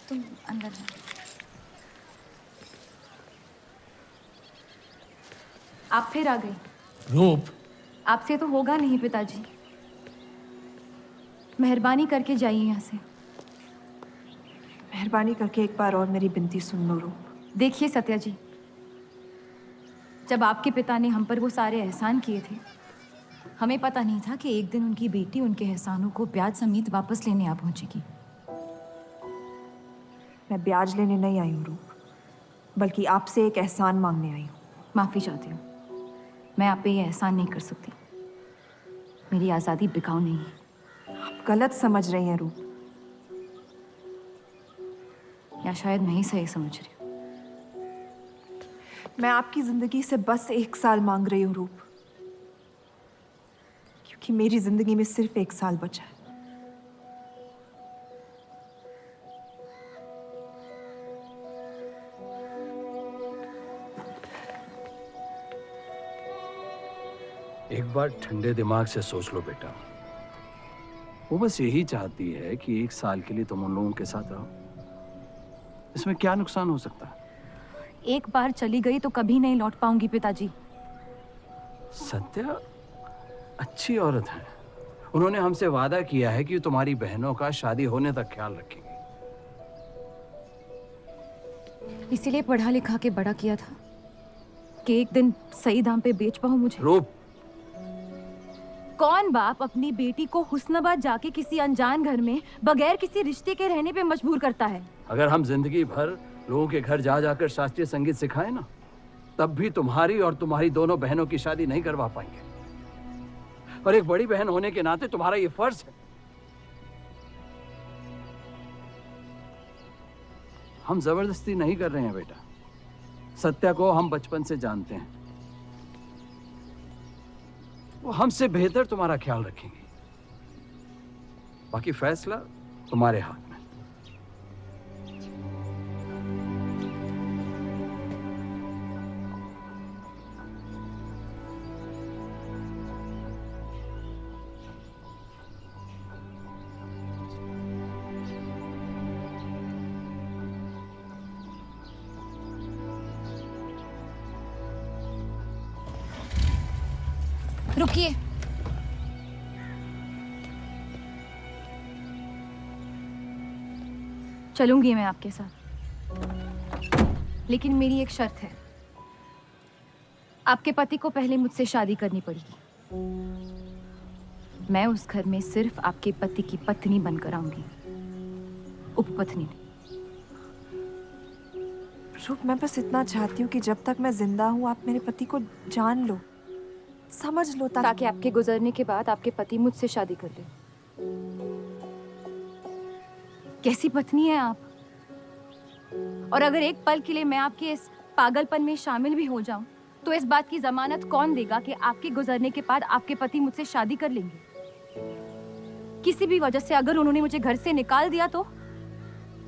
तुम अंदर जाओ। आप फिर आ गई। रूप, आपसे तो होगा नहीं पिताजी। मेहरबानी करके जाइए यहाँ से। मेहरबानी करके एक बार और मेरी विनती सुन लो रूप। देखिए सत्या जी, जब आपके पिता ने हम पर वो सारे एहसान किए थे, हमें पता नहीं था कि एक दिन उनकी बेटी उनके एहसानों को ब्याज समेत वापस लेने आ पहुंचेगी। मैं ब्याज लेने नहीं आई हूँ रूप, बल्कि आपसे एक एहसान मांगने आई हूँ। माफी चाहती हूँ, मैं आप पे ये एहसान नहीं कर सकती। मेरी आज़ादी बिकाऊ नहीं है। आप गलत समझ रही हैं रूप। या शायद मैं ही सही समझ रही हूँ। मैं आपकी जिंदगी से बस 1 साल मांग रही हूँ रूप, क्योंकि मेरी जिंदगी में सिर्फ 1 साल बचा है। एक बार ठंडे दिमाग से सोच लो बेटा। वो बस यही चाहती है कि 1 साल के लिए तुम उन लोगों के साथ रहो। इसमें क्या नुकसान हो सकता है? एक बार चली गई तो कभी नहीं लौट पाऊंगी पिताजी। सत्या अच्छी औरत है। उन्होंने हमसे वादा किया है कि तुम्हारी बहनों का शादी होने तक ख्याल रखेंगे। इसीलिए पढ़ा लिखा के बड़ा किया था कि एक दिन सही दाम पे बेच पाऊं मुझे। रूप, कौन बाप अपनी बेटी को हुस्नाबाद जाके किसी अनजान घर में बगैर किसी रिश्ते के रहने पे मजबूर करता है? अगर हम जिंदगी भर लोगों के घर जा जाकर शास्त्रीय संगीत सिखाएं ना, तब भी तुम्हारी और तुम्हारी दोनों बहनों की शादी नहीं करवा पाएंगे। और एक बड़ी बहन होने के नाते तुम्हारा ये फर्ज है। हम जबरदस्ती नहीं कर रहे हैं बेटा। सत्या को हम बचपन से जानते हैं। वो हमसे बेहतर तुम्हारा ख्याल रखेंगे। बाकी फैसला तुम्हारे हाथ में। रुकिए। चलूंगी मैं आपके साथ, लेकिन मेरी एक शर्त है। आपके पति को पहले मुझसे शादी करनी पड़ेगी। मैं उस घर में सिर्फ आपके पति की पत्नी बनकर आऊंगी, उपपत्नी नहीं। रूप, मैं बस इतना चाहती हूँ कि जब तक मैं जिंदा हूँ आप मेरे पति को जान लो, समझ लो, ताकि आपके गुजरने के बाद आपके पति मुझसे शादी कर ले। कैसी पत्नी है आप? और अगर एक पल के लिए मैं आपके इस पागलपन में शामिल भी हो जाऊं, तो इस बात की जमानत कौन देगा कि आपके गुजरने के बाद आपके पति मुझसे शादी कर लेंगे? किसी भी वजह से अगर उन्होंने मुझे घर से निकाल दिया तो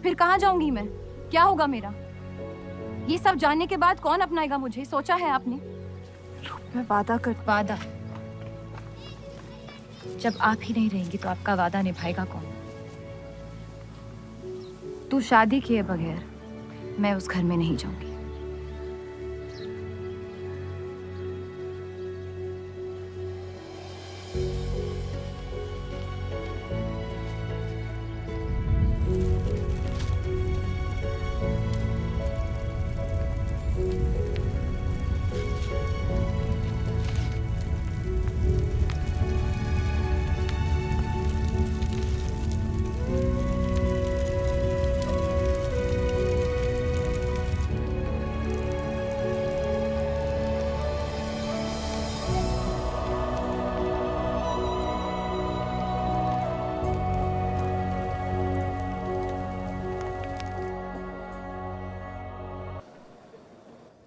फिर कहाँ जाऊंगी मैं? क्या होगा मेरा? ये सब जानने के बाद कौन अपनाएगा मुझे? सोचा है आपने? मैं वादा वादा? जब आप ही नहीं रहेंगी तो आपका वादा निभाएगा कौन? तू शादी किए बगैर मैं उस घर में नहीं जाऊंगी।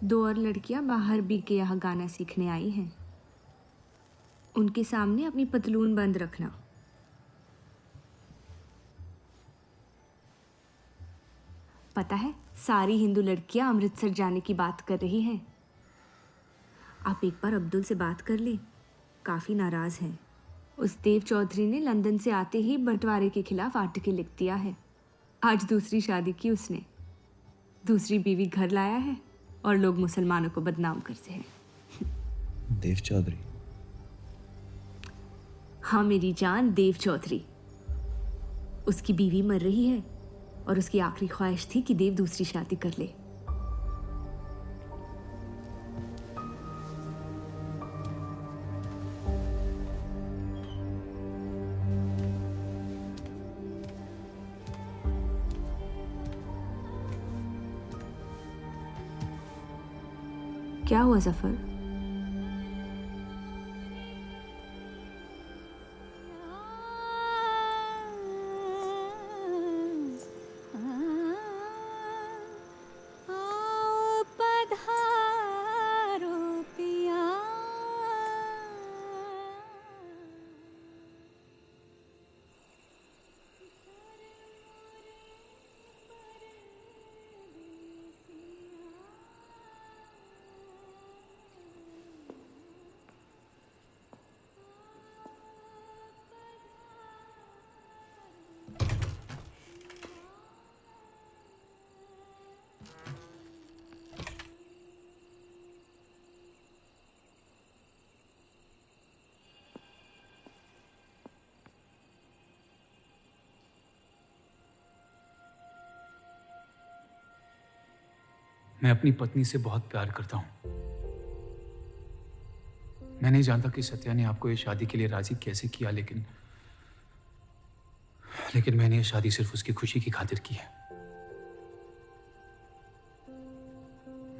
दो और लड़कियां बाहर बी के यहाँ गाना सीखने आई हैं। उनके सामने अपनी पतलून बंद रखना। पता है, सारी हिंदू लड़कियां अमृतसर जाने की बात कर रही हैं। आप एक बार अब्दुल से बात कर ले, काफ़ी नाराज़ हैं। उस देव चौधरी ने लंदन से आते ही बंटवारे के खिलाफ आर्टिकल लिख दिया है। आज दूसरी शादी की उसने, दूसरी बीवी घर लाया है और लोग मुसलमानों को बदनाम करते हैं। देव चौधरी। हाँ मेरी जान, देव चौधरी। उसकी बीवी मर रही है और उसकी आखिरी ख्वाहिश थी कि देव दूसरी शादी कर ले। क्या हुआ जफर? मैं अपनी पत्नी से बहुत प्यार करता हूं। मैं नहीं जानता कि सत्या ने आपको ये शादी के लिए राजी कैसे किया, लेकिन मैंने ये शादी सिर्फ उसकी खुशी की खातिर की है।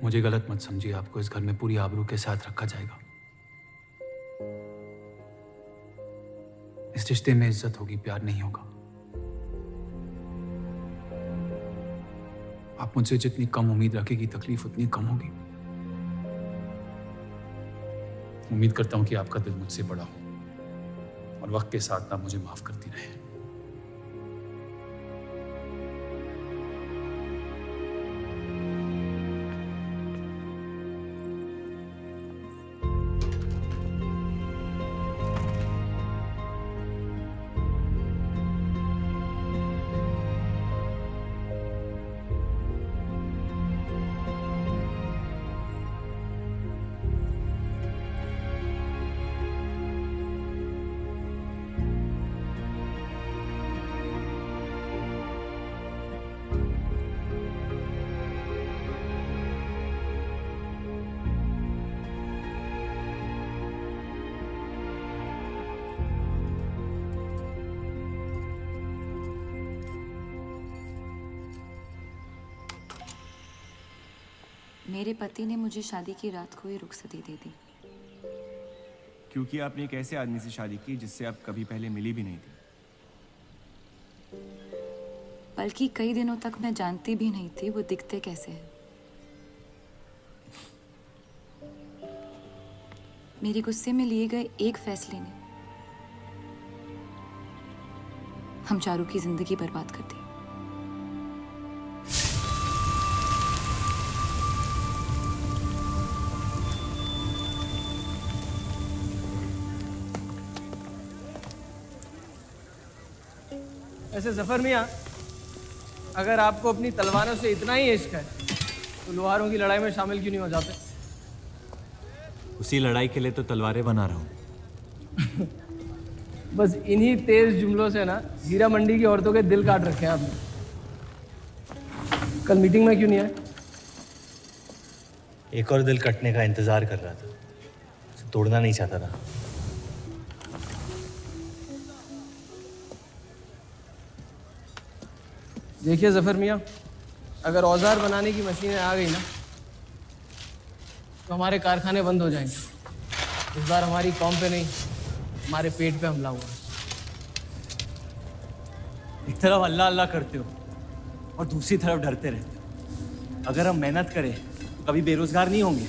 मुझे गलत मत समझिए, आपको इस घर में पूरी आबरू के साथ रखा जाएगा। इस रिश्ते में इज्जत होगी, प्यार नहीं होगा। आप मुझसे जितनी कम उम्मीद रखेगी, तकलीफ उतनी कम होगी। उम्मीद करता हूं कि आपका दिल मुझसे बड़ा हो और वक्त के साथ आप मुझे माफ करती रहे। मेरे पति ने मुझे शादी की रात को ही रुखसती दे दी। क्योंकि आपने एक ऐसे आदमी से शादी की जिससे आप कभी पहले मिली भी नहीं थी। बल्कि कई दिनों तक मैं जानती भी नहीं थी वो दिखते कैसे हैं। मेरे गुस्से में लिए गए एक फैसले ने हम चारों की जिंदगी बर्बाद कर दी। ऐसे जफर मियाँ, अगर आपको अपनी तलवारों से इतना ही इश्क है तो लोहारों की लड़ाई में शामिल क्यों नहीं हो जाते? उसी लड़ाई के लिए तो तलवारें बना रहा हूँ। बस इन्हीं तेज जुमलों से ना हीरा मंडी की औरतों के दिल काट रखे हैं आपने। कल मीटिंग में क्यों नहीं आए? एक और दिल कटने का इंतजार कर रहा था, उसे तोड़ना नहीं चाहता था। देखिए जफर मियाँ, अगर औजार बनाने की मशीनें आ गई ना तो हमारे कारखाने बंद हो जाएंगे। इस बार हमारी कौम पे नहीं, हमारे पेट पे हमला हुआ। एक तरफ अल्लाह अल्लाह करते हो और दूसरी तरफ डरते रहते हो। अगर हम मेहनत करें तो कभी बेरोजगार नहीं होंगे।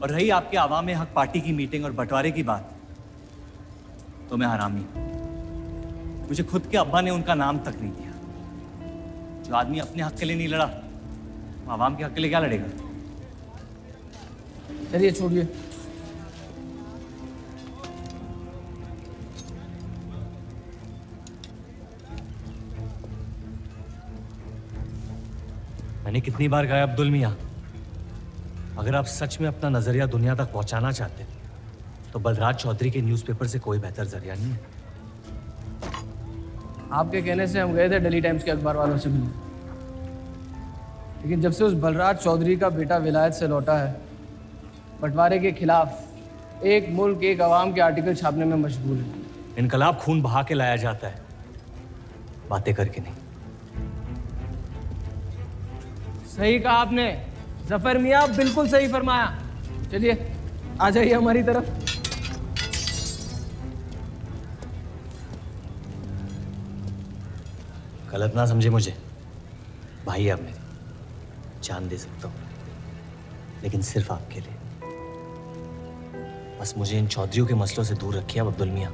और रही आपके आवाम हक पार्टी की मीटिंग और बंटवारे की बात, तो मैं हरामी। मुझे खुद के अब्बा ने उनका नाम तक नहीं दिया। जो आदमी अपने हक के लिए नहीं लड़ा, वो आवाम के हक के लिए क्या लड़ेगा? चलिए छोड़िए। मैंने कितनी बार कहा अब्दुल मियाँ, अगर आप सच में अपना नजरिया दुनिया तक पहुंचाना चाहते तो बलराज चौधरी के न्यूज़पेपर से कोई बेहतर जरिया नहीं है। आपके कहने से हम गए थे दिल्ली टाइम्स के अखबार वालों से मिलने, लेकिन जब से उस बलराज चौधरी का बेटा विलायत से लौटा है, बंटवारे के खिलाफ एक मुल्क एक आवाम के आर्टिकल छापने में मशगूल है। इनकलाब खून बहा के लाया जाता है, बातें करके नहीं। सही कहा आपने जफर मियाँ, बिल्कुल सही फरमाया। चलिए आ जाइए हमारी तरफ। गलत ना समझे मुझे, भाई है आप मेरे, जान दे सकता हूँ, लेकिन सिर्फ आपके लिए। बस मुझे इन चौधरियों के मसलों से दूर रखिए आप अब्दुल मियाँ।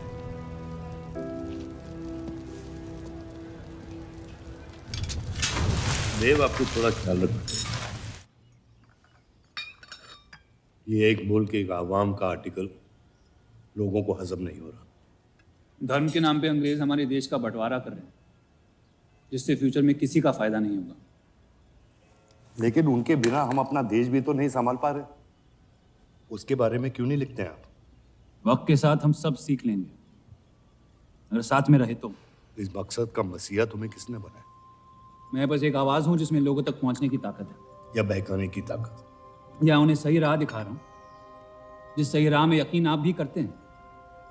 देव, आपको थोड़ा ख्याल रखना चाहिए। ये एक मुल्क एक आवाम का आर्टिकल लोगों को हजम नहीं हो रहा। धर्म के नाम पे अंग्रेज हमारे देश का बंटवारा कर रहे हैं, जिससे फ्यूचर में किसी का फायदा नहीं होगा। लेकिन उनके बिना हम अपना देश भी तो नहीं संभाल पा रहे। उसके बारे में क्यों नहीं लिखते हैं आप? वक्त के साथ हम सब सीख लेंगे, अगर साथ में रहे तो। इस मकसद का मसीहा तुम्हें किसने बनाया? मैं बस एक आवाज़ हूँ जिसमें लोगों तक पहुँचने की ताकत है। या बहकाने की ताकत? या उन्हें सही राह दिखा रहा हूँ, जिस सही राह में यकीन आप भी करते हैं,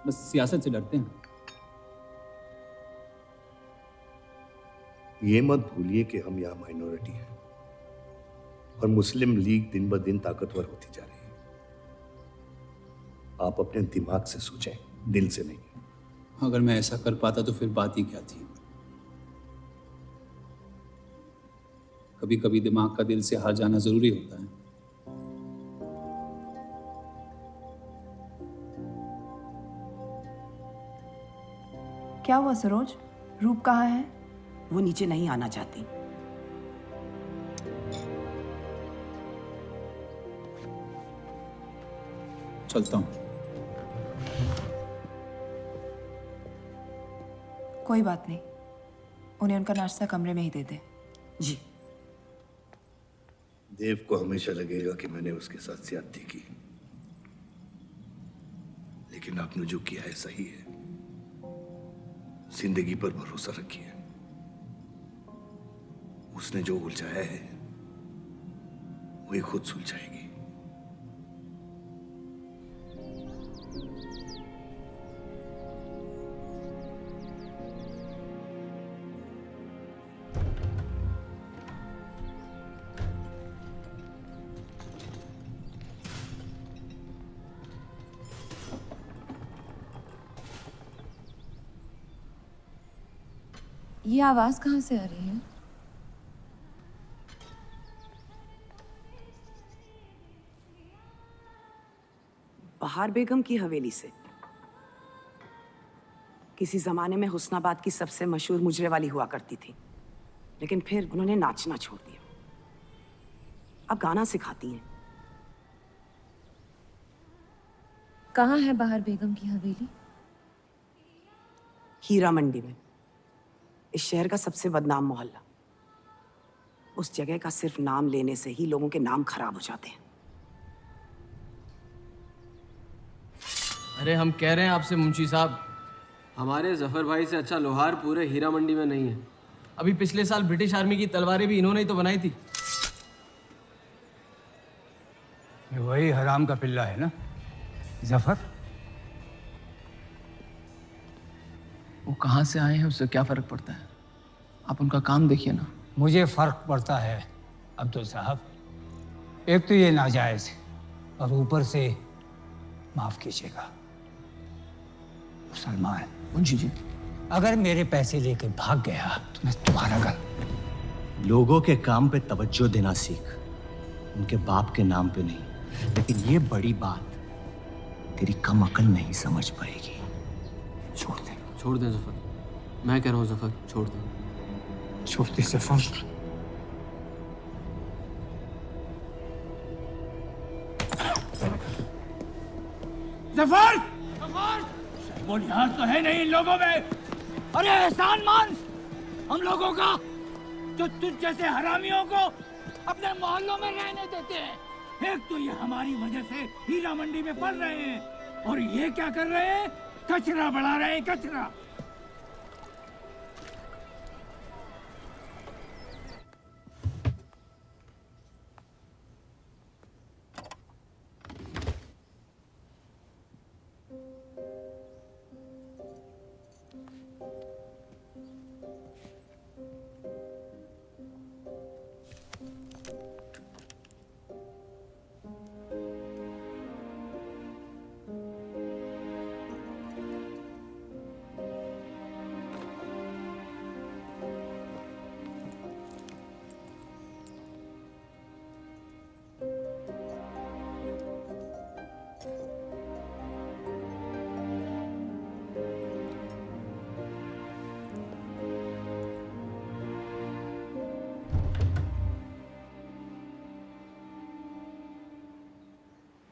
बस सियासत से डरते हैं। ये मत भूलिए कि हम यहाँ माइनॉरिटी हैं और मुस्लिम लीग दिन ब दिन ताकतवर होती जा रही है। आप अपने दिमाग से सोचें, दिल से नहीं। अगर मैं ऐसा कर पाता तो फिर बात ही क्या थी। कभी कभी दिमाग का दिल से हार जाना जरूरी होता है। क्या हुआ सरोज? रूप कहाँ है? वो नीचे नहीं आना चाहती। चलता हूं। कोई बात नहीं, उन्हें उनका नाश्ता कमरे में ही दे दे। जी। देव को हमेशा लगेगा कि मैंने उसके साथ ज्यादती की, लेकिन आपने जो किया है सही है। जिंदगी पर भरोसा रखिए, उसने जो उलझाया है वही खुद सुलझाएगी। ये आवाज कहाँ से आ रही है? बहार बेगम की हवेली से। किसी जमाने में हुस्नाबाद की सबसे मशहूर मुजरे वाली हुआ करती थी, लेकिन फिर उन्होंने नाचना छोड़ दिया। अब गाना सिखाती हैं। कहाँ है बहार बेगम की हवेली? हीरा मंडी में, इस शहर का सबसे बदनाम मोहल्ला। उस जगह का सिर्फ नाम लेने से ही लोगों के नाम खराब हो जाते हैं। अरे हम कह रहे हैं आपसे मुंशी साहब, हमारे जफर भाई से अच्छा लोहार पूरे हीरा मंडी में नहीं है। अभी पिछले साल ब्रिटिश आर्मी की तलवारें भी इन्होंने ही तो बनाई थी। ये वही हराम का पिल्ला है ना जफर? वो कहाँ से आए हैं उससे क्या फर्क पड़ता है? आप उनका काम देखिए ना। मुझे फर्क पड़ता है अब्दुल साहब। एक तो ये नाजायज और ऊपर से माफ कीजिएगा सलमान मुंशी जी, अगर मेरे पैसे लेके भाग गया तो मैं तुम्हारा गल। लोगों के काम पे तवज्जो देना सीख, उनके बाप के नाम पे नहीं। लेकिन ये बड़ी बात तेरी कम अकल नहीं समझ पाएगी। छोड़ दे। छोड़ दें जफर, मैं कह रहा हूँ जफर, छोड़ दें। छोड़ दे जफर। जफर! बुनियाद तो है नहीं इन लोगों में। अरे एहसान मान हम लोगों का, जो तुझ जैसे हरामियों को अपने मोहल्लों में रहने देते हैं। एक तो ये हमारी वजह से हीरा मंडी में पल रहे हैं, और ये क्या कर रहे हैं? कचरा बढ़ा रहे हैं, कचरा।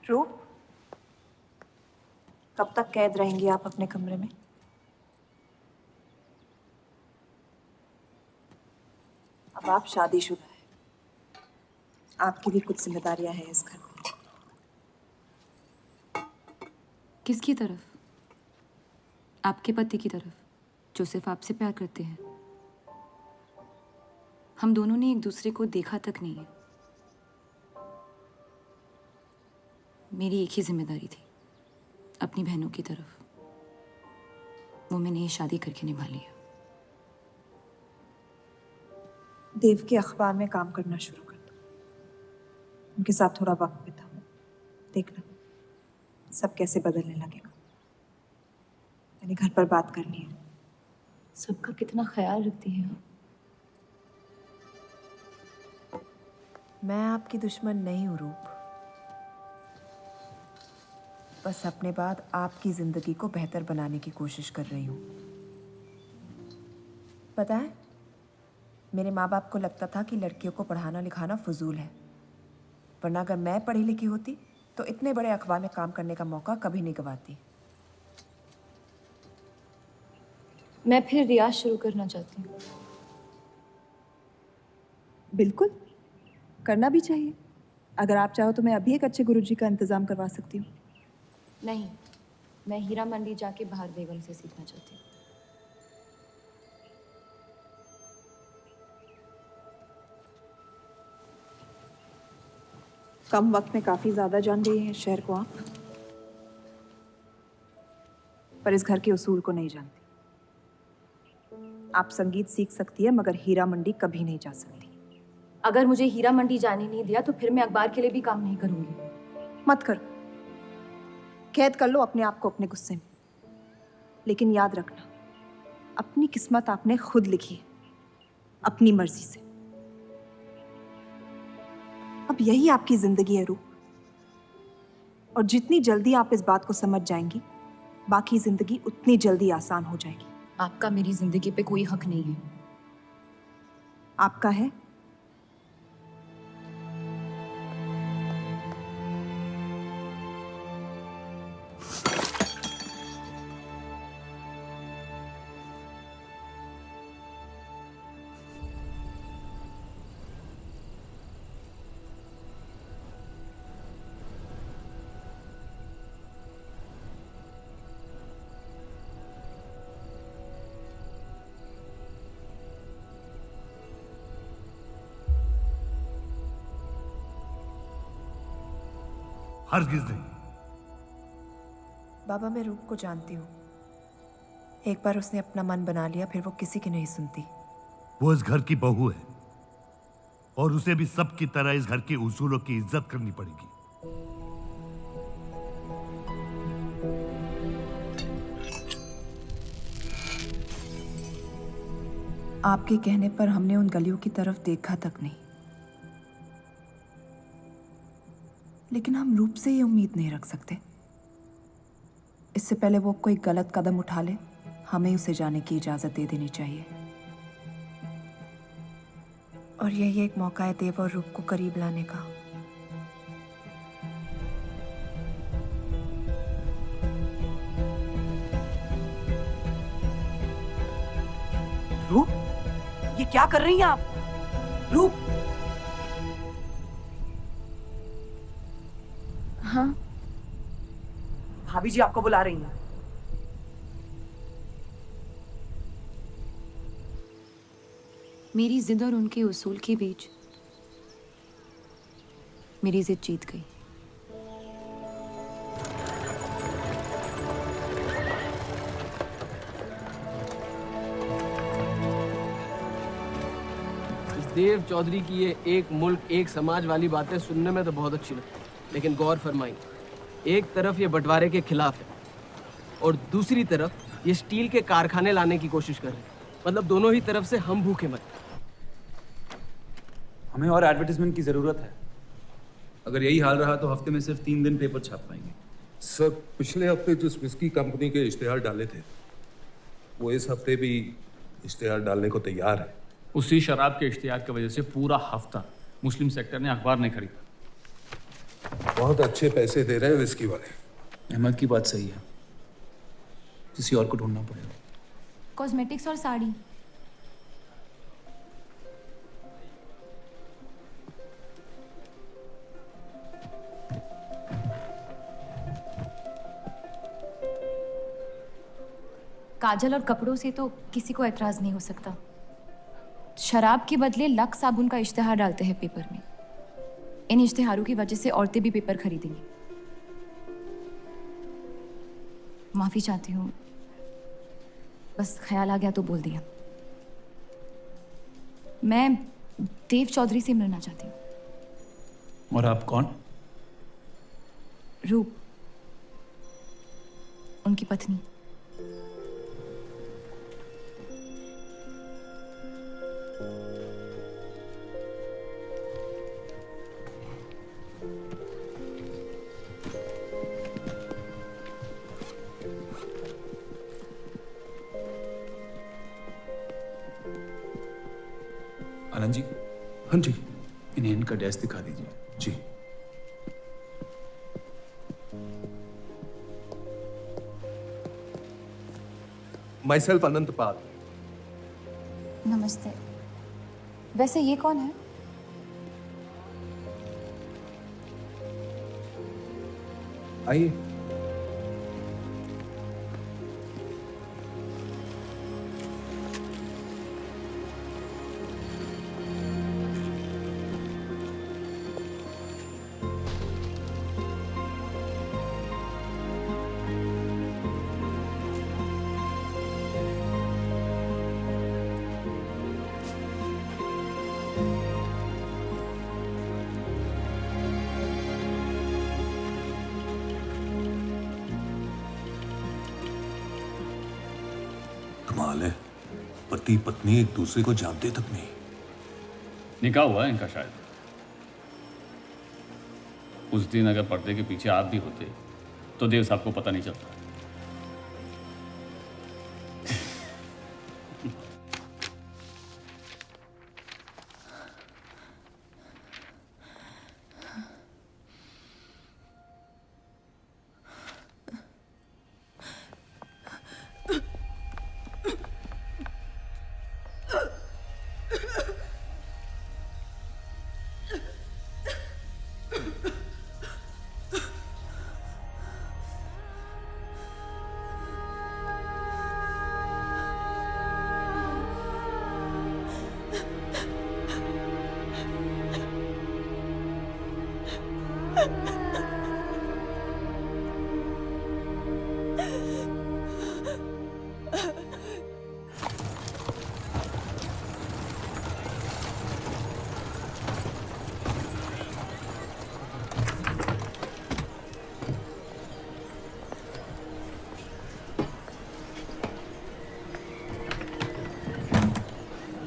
रूप, कब तक कैद रहेंगी आप अपने कमरे में? अब आप शादीशुदा हैं, आपकी भी कुछ जिम्मेदारियां हैं इस घर में। किसकी तरफ? आपके पति की तरफ, जो सिर्फ आपसे प्यार करते हैं। हम दोनों ने एक दूसरे को देखा तक नहीं है। मेरी एक ही जिम्मेदारी थी, अपनी बहनों की तरफ। वो मैंने ये शादी करके निभा लिया। देव के अखबार में काम करना शुरू कर दो, उनके साथ थोड़ा वक्त बिताओ, देखना सब कैसे बदलने लगेगा। मैंने घर पर बात करनी है। सबका कितना ख्याल रखती है आप। मैं आपकी दुश्मन नहीं हूँ रूप, बस अपने बाद आपकी जिंदगी को बेहतर बनाने की कोशिश कर रही हूँ। पता है, मेरे माँ बाप को लगता था कि लड़कियों को पढ़ाना लिखाना फजूल है, वरना अगर मैं पढ़ी लिखी होती तो इतने बड़े अखबार में काम करने का मौका कभी नहीं गंवाती। मैं फिर रियाज शुरू करना चाहती हूँ। बिल्कुल, करना भी चाहिए। अगर आप चाहो तो मैं अभी एक अच्छे गुरुजी का इंतजाम करवा सकती हूँ। नहीं, मैं हीरा मंडी जाके बाहर बेगम से सीखना चाहती हूँ। कम वक्त में काफी ज्यादा जान गई हैं शहर को आप, पर इस घर के उसूल को नहीं जानती। आप संगीत सीख सकती है, मगर हीरा मंडी कभी नहीं जा सकती। अगर मुझे हीरा मंडी जाने नहीं दिया तो फिर मैं अखबार के लिए भी काम नहीं करूंगी। मत करो, कैद कर लो अपने आप को अपने गुस्से में, लेकिन याद रखना, अपनी किस्मत आपने खुद लिखी है, अपनी मर्जी से। अब यही आपकी जिंदगी है रूप, और जितनी जल्दी आप इस बात को समझ जाएंगी, बाकी जिंदगी उतनी जल्दी आसान हो जाएगी। आपका मेरी जिंदगी पे कोई हक नहीं है। आपका है। हरगिज नहीं। बाबा, मैं रूप को जानती हूँ। एक बार उसने अपना मन बना लिया, फिर वो किसी की नहीं सुनती। वो इस घर की बहू है, और उसे भी सबकी तरह इस घर के उसूलों की इज्जत करनी पड़ेगी। आपके कहने पर हमने उन गलियों की तरफ देखा तक नहीं, लेकिन हम रूप से ये उम्मीद नहीं रख सकते। इससे पहले वो कोई गलत कदम उठा ले, हमें उसे जाने की इजाजत दे देनी चाहिए। और यही एक मौका है देव और रूप को करीब लाने का। रूप, ये क्या कर रही हैं आप? रूप, हाँ भाभी जी आपको बुला रही हैं। मेरी जिद और उनके उसूल के बीच मेरी जिद जीत गई। इस देव चौधरी की ये एक मुल्क एक समाज वाली बातें सुनने में तो बहुत अच्छी लगती, लेकिन गौर फरमाई, एक तरफ ये बंटवारे के खिलाफ है और दूसरी तरफ ये स्टील के कारखाने लाने की कोशिश कर रहे हैं। मतलब दोनों ही तरफ से हम भूखे मर। हमें और एडवर्टाइजमेंट की ज़रूरत है। अगर यही हाल रहा तो हफ्ते में सिर्फ 3 दिन पेपर छाप पाएंगे। सर, पिछले हफ्ते जिस विस्की कंपनी के इश्तेहार डाले थे वो इस हफ्ते भी इश्तेहार डालने को तैयार है। उसी शराब के इश्तिहार की वजह से पूरा हफ्ता मुस्लिम सेक्टर ने अखबार नहीं खरीदा। बहुत अच्छे पैसे दे रहे हैं विस्की वाले। अहमद की बात सही है, किसी और को ढूंढना पड़ेगा। कॉस्मेटिक्स और साड़ी। काजल और कपड़ों से तो किसी को एतराज नहीं हो सकता। शराब के बदले लक्स साबुन का इश्तिहार डालते हैं पेपर में। इन इश्तिहारों की वजह से औरतें भी पेपर खरीदेंगी। माफी चाहती हूँ, बस ख्याल आ गया तो बोल दिया। मैं देव चौधरी से मिलना चाहती हूँ। और आप कौन? रूप, उनकी पत्नी। आनंद जी। हाँ जी। इन्हें इनका डेस्क दिखा दीजिए। जी। माई सेल्फ अनंत पाल। नमस्ते। वैसे ये कौन है? आइए। कमाल है, पति पत्नी एक दूसरे को जानते तक नहीं। निकाह हुआ है इनका शायद। उस दिन अगर पर्दे के पीछे आप भी होते तो देव साहब को पता नहीं चलता।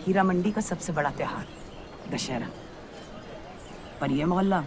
हीरा मंडी का सबसे बड़ा त्योहार दशहरा, पर यह मोहल्ला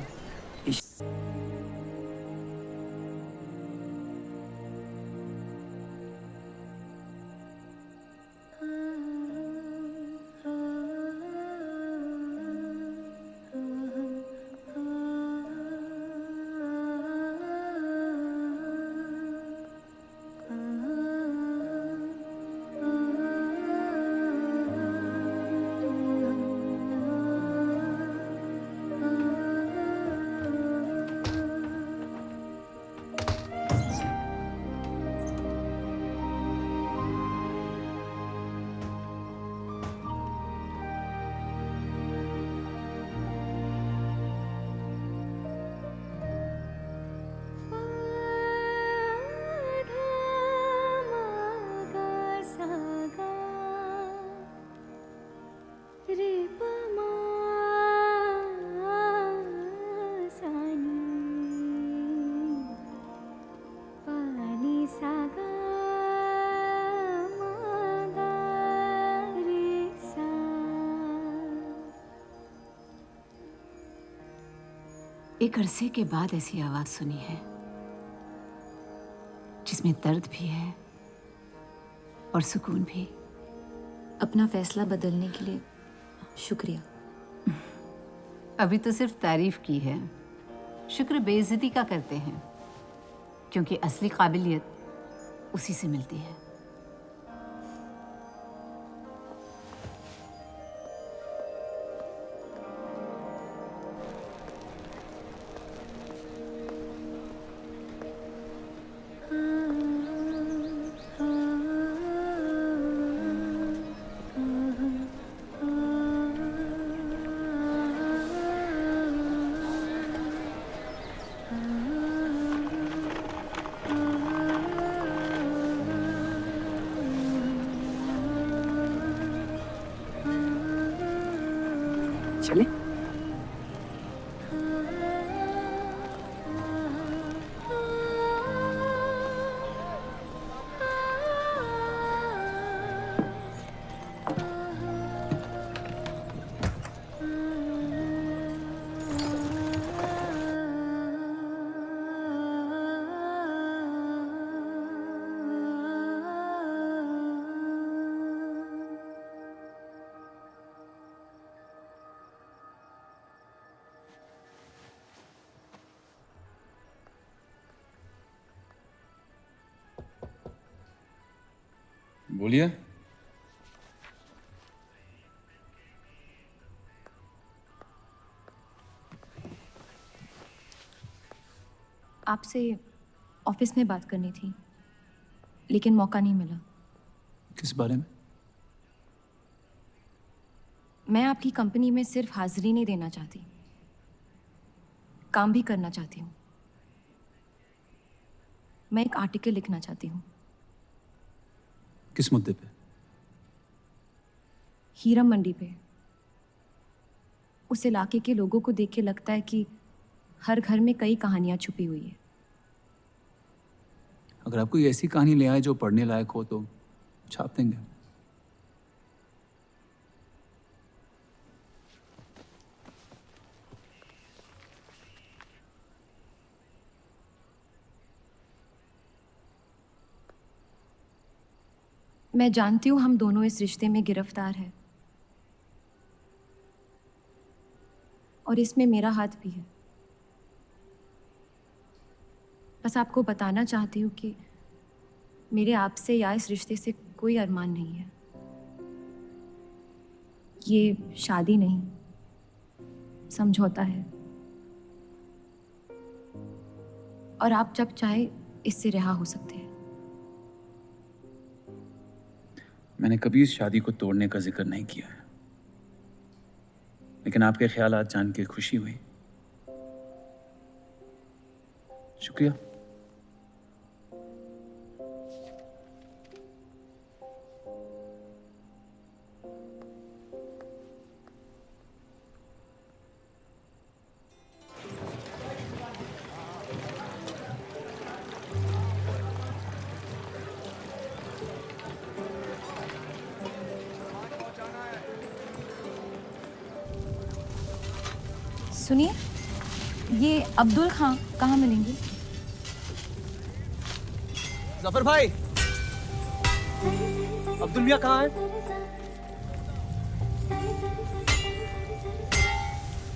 एक अरसे के बाद ऐसी आवाज सुनी है जिसमें दर्द भी है और सुकून भी। अपना फैसला बदलने के लिए शुक्रिया। अभी तो सिर्फ तारीफ की है, शुक्र बेइज्जती का करते हैं, क्योंकि असली काबिलियत उसी से मिलती है। चले? बोलिए। आपसे ऑफिस में बात करनी थी, लेकिन मौका नहीं मिला। किस बारे में? मैं आपकी कंपनी में सिर्फ हाजिरी नहीं देना चाहती, काम भी करना चाहती हूँ। मैं एक आर्टिकल लिखना चाहती हूँ। किस मुद्दे पे? हीरा मंडी पे। उस इलाके के लोगों को देख के लगता है कि हर घर में कई कहानियां छुपी हुई है। अगर आप कोई ऐसी कहानी ले आए जो पढ़ने लायक हो तो छाप देंगे। मैं जानती हूँ हम दोनों इस रिश्ते में गिरफ्तार हैं, और इसमें मेरा हाथ भी है। बस आपको बताना चाहती हूँ कि मेरे आपसे या इस रिश्ते से कोई अरमान नहीं है। ये शादी नहीं, समझौता है, और आप जब चाहे इससे रिहा हो सकते हैं। मैंने कभी इस शादी को तोड़ने का जिक्र नहीं किया है, लेकिन आपके ख्यालात जान के खुशी हुई। शुक्रिया। सुनिए, ये अब्दुल खां कहाँ मिलेंगे? जफर भाई, अब्दुल मियां कहाँ है?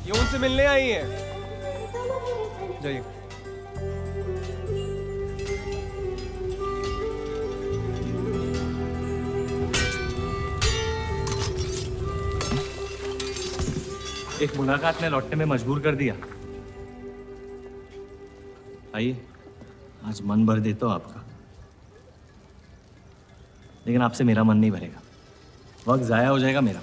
ये उनसे मिलने आई है। जाइए। एक मुलाकात ने लौटने में मजबूर कर दिया। आइए, आज मन भर देता हूं आपका, लेकिन आपसे मेरा मन नहीं भरेगा। वक्त जाया हो जाएगा मेरा।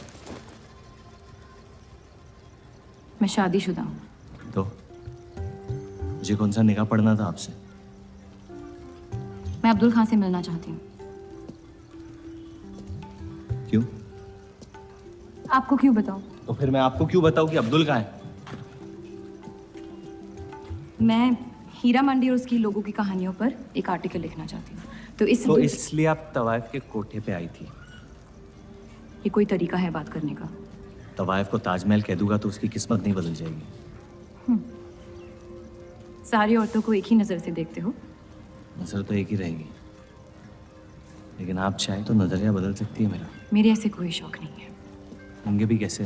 मैं शादीशुदा हूँ। तो मुझे कौन सा निकाह पढ़ना था आपसे? मैं अब्दुल खां से मिलना चाहती हूँ। क्यों? आपको क्यों बताऊँ? तो फिर मैं आपको क्यों बताऊं कि अब्दुल कहाँ है? मैं हीरा मंडी और उसकी लोगों की कहानियों पर एक आर्टिकल लिखना चाहती हूँ, तो इसलिए आप तवाइफ के कोठे पे आई थी? ये कोई तरीका है बात करने का? तवाइफ को ताजमहल कह दूंगा तो उसकी किस्मत नहीं बदल जाएगी। सारी औरतों को एक ही नजर से देखते हो? नजर तो एक ही रहेगी, लेकिन आप चाहे तो नजरिया बदल सकती है मेरा। मेरे ऐसे कोई शौक नहीं है। होंगे भी कैसे?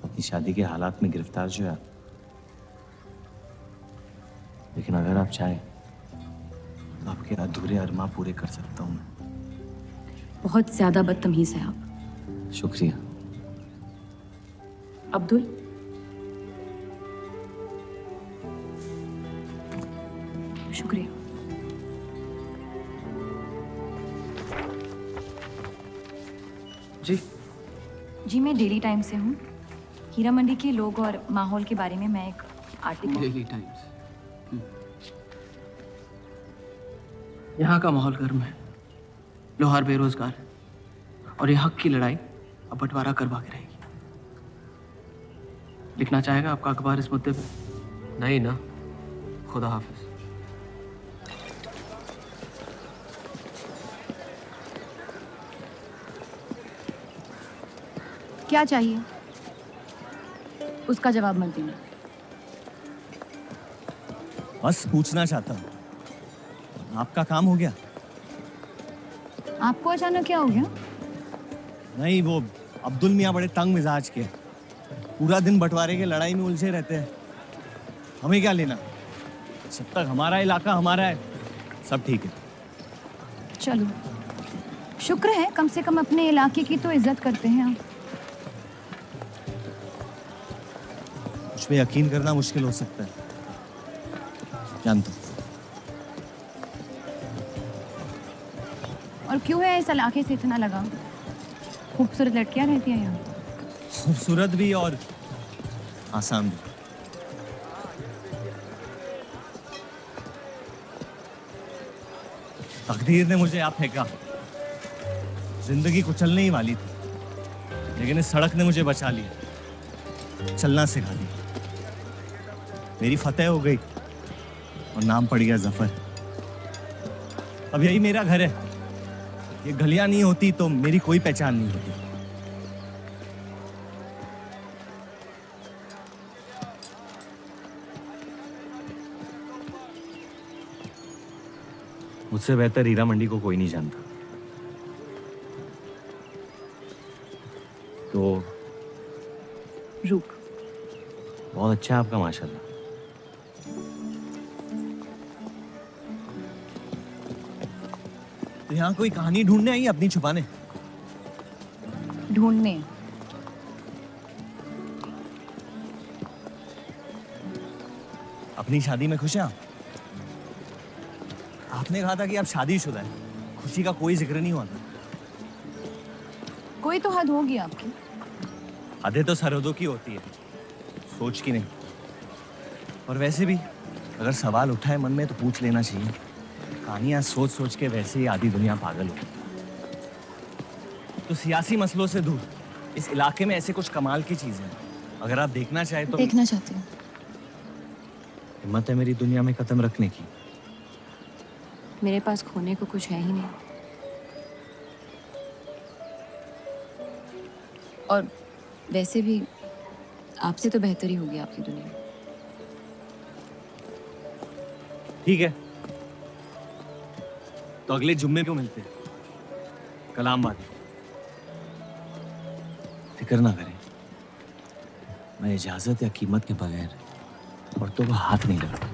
अपनी शादी के हालात में गिरफ्तार जो है आप। लेकिन अगर आप चाहे तो आपके अधूरे अरमा पूरे कर सकता हूँ मैं। बहुत ज्यादा बदतमीज है आप। शुक्रिया। अब्दुल, शुक्रिया। जी जी, मैं डेली टाइम्स से हूँ। हीरा मंडी के लोग और माहौल के बारे में मैं एक आर्टिकल। Daily times. यहाँ का माहौल गर्म है, लोहार बेरोजगार है, और ये हक की लड़ाई अब बंटवारा करवा के रहेगी। लिखना चाहेगा आपका अखबार इस मुद्दे पे? नहीं ना, खुदा हाफिज। क्या चाहिए? उसका जवाब मत देना। बस पूछना चाहता हूँ, आपका काम हो गया? आपको अचानक क्या हो गया? नहीं, वो अब्दुल मियाँ बड़े तंग मिजाज के, पूरा दिन बंटवारे के लड़ाई में उलझे रहते हैं। हमें क्या लेना? जब तक हमारा इलाका हमारा है, सब ठीक है। चलो, शुक्र है कम से कम अपने इलाके की तो इज्जत करते हैं आप। मुझ पे यकीन करना मुश्किल हो सकता है, जानता हूँ। और क्यों है इस इलाके से इतना लगाव? खूबसूरत लड़कियां रहती हैं यहाँ। खूबसूरत भी और आसान भी। तकदीर ने मुझे यहाँ फेंका। जिंदगी कुचलने ही वाली थी, लेकिन इस सड़क ने मुझे बचा लिया, चलना सिखा दिया। मेरी फतेह हो गई और नाम पड़ गया जफर। अब यही मेरा घर है। ये गलियां नहीं होती तो मेरी कोई पहचान नहीं होती। मुझसे बेहतर हीरा मंडी को कोई नहीं जानता। तो रूप बहुत अच्छा है आपका, माशाल्लाह। तो यहाँ कोई कहानी ढूंढने आई अपनी छुपाने? ढूंढने? अपनी शादी में खुश हैं आप? आपने कहा था कि आप शादीशुदा हैं, खुशी का कोई जिक्र नहीं हुआ था। कोई तो हद होगी आपकी। हदें तो सरहदों की होती है, सोच की नहीं। और वैसे भी अगर सवाल उठा है मन में तो पूछ लेना चाहिए। कहानियां सोच सोच के वैसे ही आधी दुनिया पागल हो। तो सियासी मसलों से दूर इस इलाके में ऐसे कुछ कमाल की चीजें हैं, अगर आप देखना चाहे तो। देखना चाहती हूँ। हिम्मत है मेरी दुनिया में कदम रखने की? मेरे पास खोने को कुछ है ही नहीं। और वैसे भी आपसे तो बेहतर ही होगी आपकी दुनिया। ठीक है, तो अगले जुम्मे को मिलते हैं, कलाम बात। फिक्र ना करें, मैं इजाजत या कीमत के बगैर औरतों को हाथ नहीं लगाता।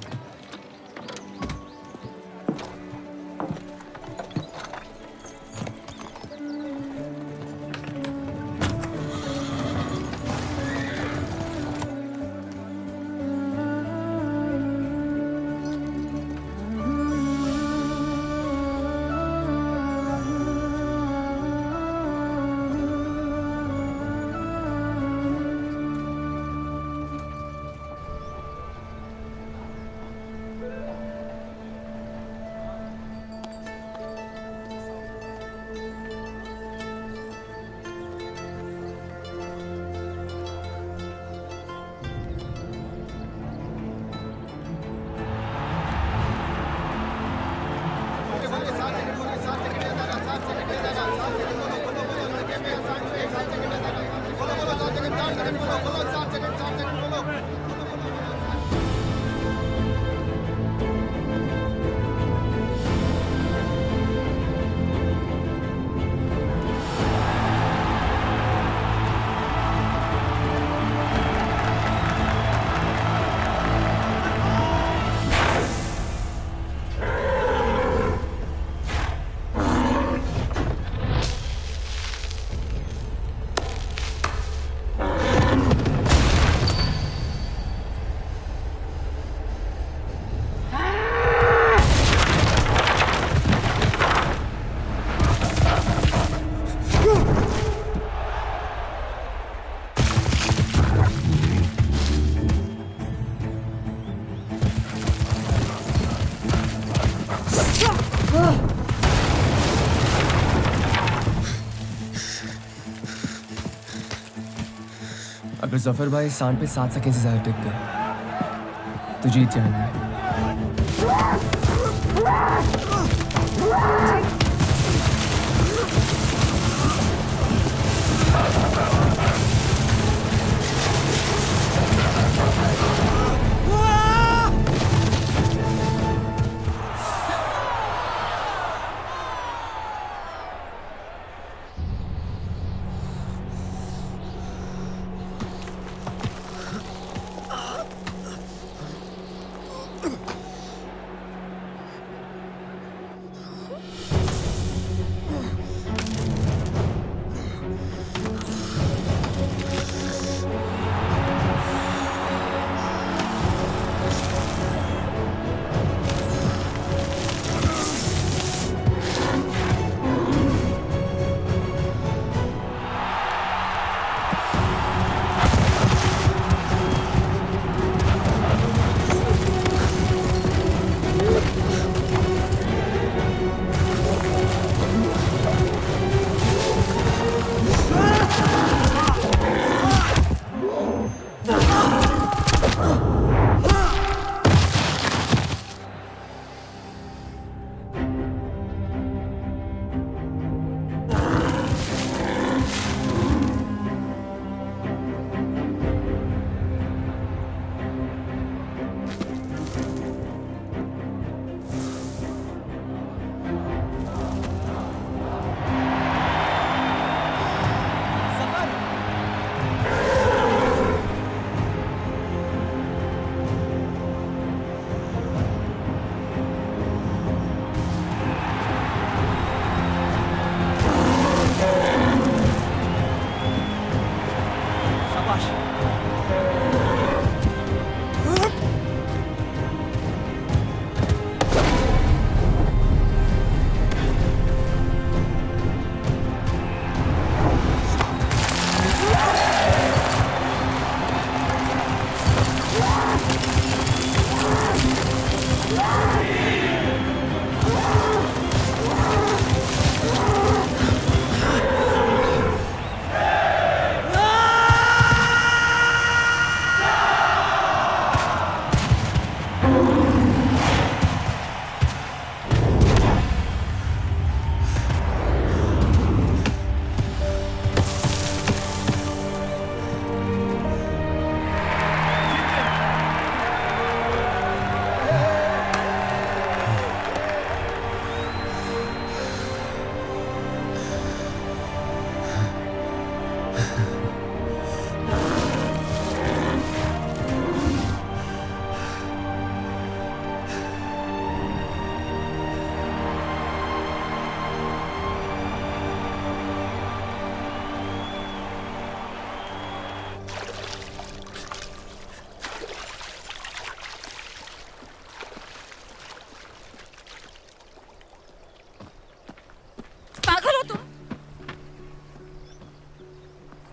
अगर जफर भाई सांड पे 7 सेकंड से ज्यादा टिक गए तो जीत जाएंगे।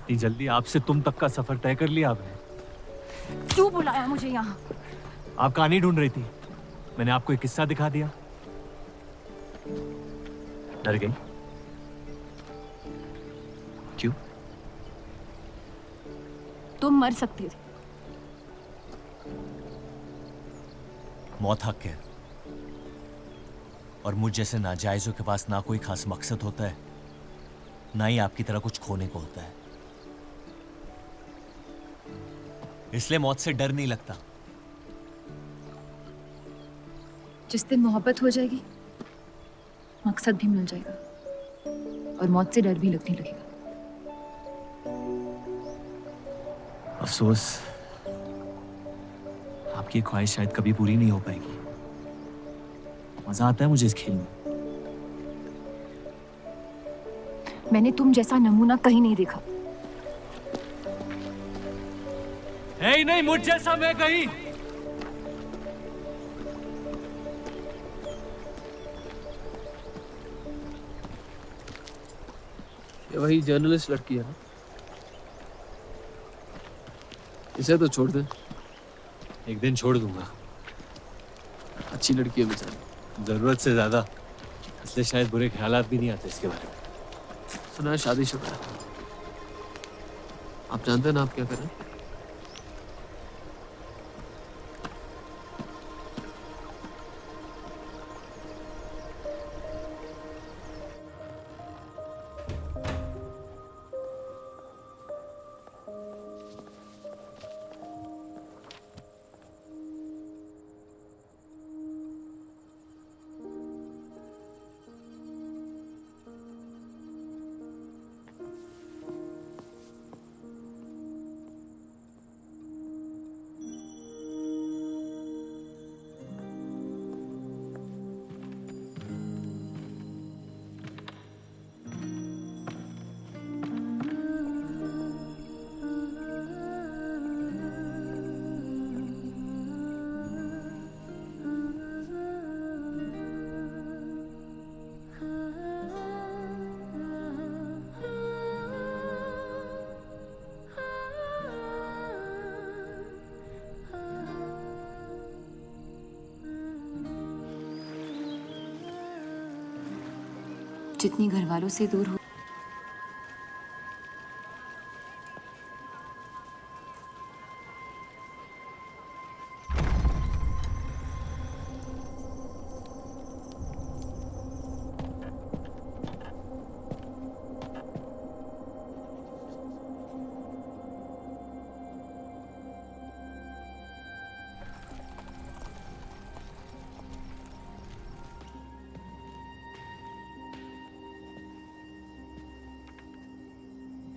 इतनी जल्दी आपसे तुम तक का सफर तय कर लिया आपने? क्यों बुलाया मुझे यहाँ? आप कहानी ढूंढ रही थी, मैंने आपको एक किस्सा दिखा दिया। डर गई? क्यों? तुम मर सकते थे। मौत हक है, और मुझ जैसे नाजायजों के पास ना कोई खास मकसद होता है, ना ही आपकी तरह कुछ खोने को होता है। इसलिए मौत से डर नहीं लगता। जिस दिन मोहब्बत हो जाएगी मकसद भी मिल जाएगा और मौत से डर भी लगने लगेगा। अफसोस आपकी ख्वाहिश शायद कभी पूरी नहीं हो पाएगी। मजा आता है मुझे इस खेल में। मैंने तुम जैसा नमूना कहीं नहीं देखा। है ही नहीं मुझ जैसा मैं कहीं। ये वही जर्नलिस्ट लड़की है ना? इसे तो छोड़ दे। एक दिन छोड़ दूंगा। अच्छी लड़की है बेचारी। जरूरत से ज्यादा, इसलिए शायद बुरे ख्यालात भी नहीं आते इसके बारे में। सुना है शादीशुदा है। आप जानते हैं ना आप क्या करें? जितनी घर वालों से दूर हो